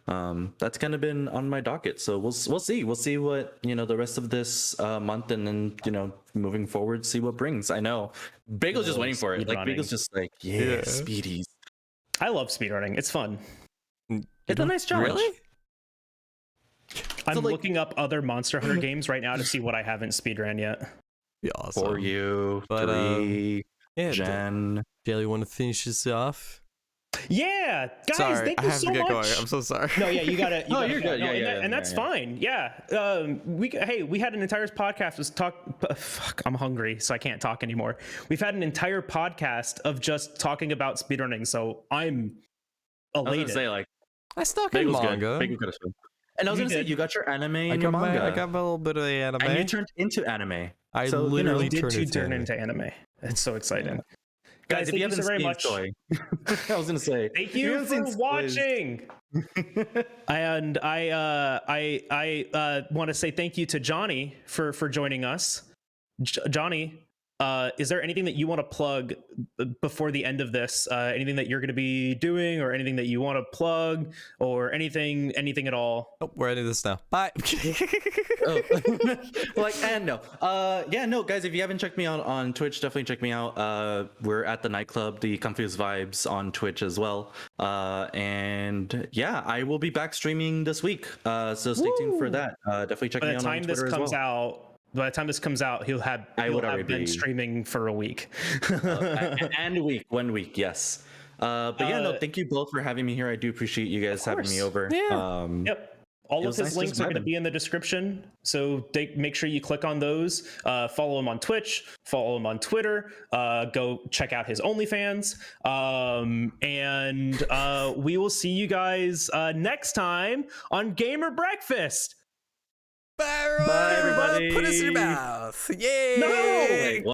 that's kind of been on my docket. So we'll see what the rest of this month, and then moving forward, see what brings. I know Bagel's just waiting for it. Like Bagel's just like, speedies. I love speedrunning. It's fun. It's a nice challenge. Really? I'm looking up other Monster Hunter games right now to see what I haven't speedrun yet. Be awesome. For you, but Jen. Daly, you want to finish this off? Yeah, guys, sorry, thank you so much. Going. I'm so sorry. No, yeah, you got it. No, you're good. And that's fine. Yeah, we had an entire podcast was fuck, I'm hungry, so I can't talk anymore. We've had an entire podcast of just talking about speedrunning, so I'm elated. I was gonna say, like, I stuck in manga. And I was gonna say, you got your anime and your manga. I got a little bit of the anime. And you turned into anime. I literally turned into anime. It's so exciting. Yeah. Guys, if you haven't very seen much. I was gonna say, thank you for watching. And I want to say thank you to Johnny for joining us. Johnny, is there anything that you want to plug before the end of this? Anything that you're going to be doing, or anything that you want to plug, or anything at all? Oh, we're ending this now. Bye. Oh. And no. Yeah, no, guys, if you haven't checked me out on Twitch, definitely check me out. We're at the nightclub, the Comfiest Vibes on Twitch as well. And yeah, I will be back streaming this week. So stay tuned for that. Definitely check me out on Twitter as well. By the time this comes out, he'll have been streaming for a week. And 1 week, yes. But yeah, no, thank you both for having me here. I do appreciate you guys having me over. Yeah. Yep. All of his links are going to be in the description, so make sure you click on those. Follow him on Twitch, follow him on Twitter, go check out his OnlyFans, and we will see you guys next time on Gamer Breakfast. Bye, everybody. Put us in your mouth. Yay! No! Wait,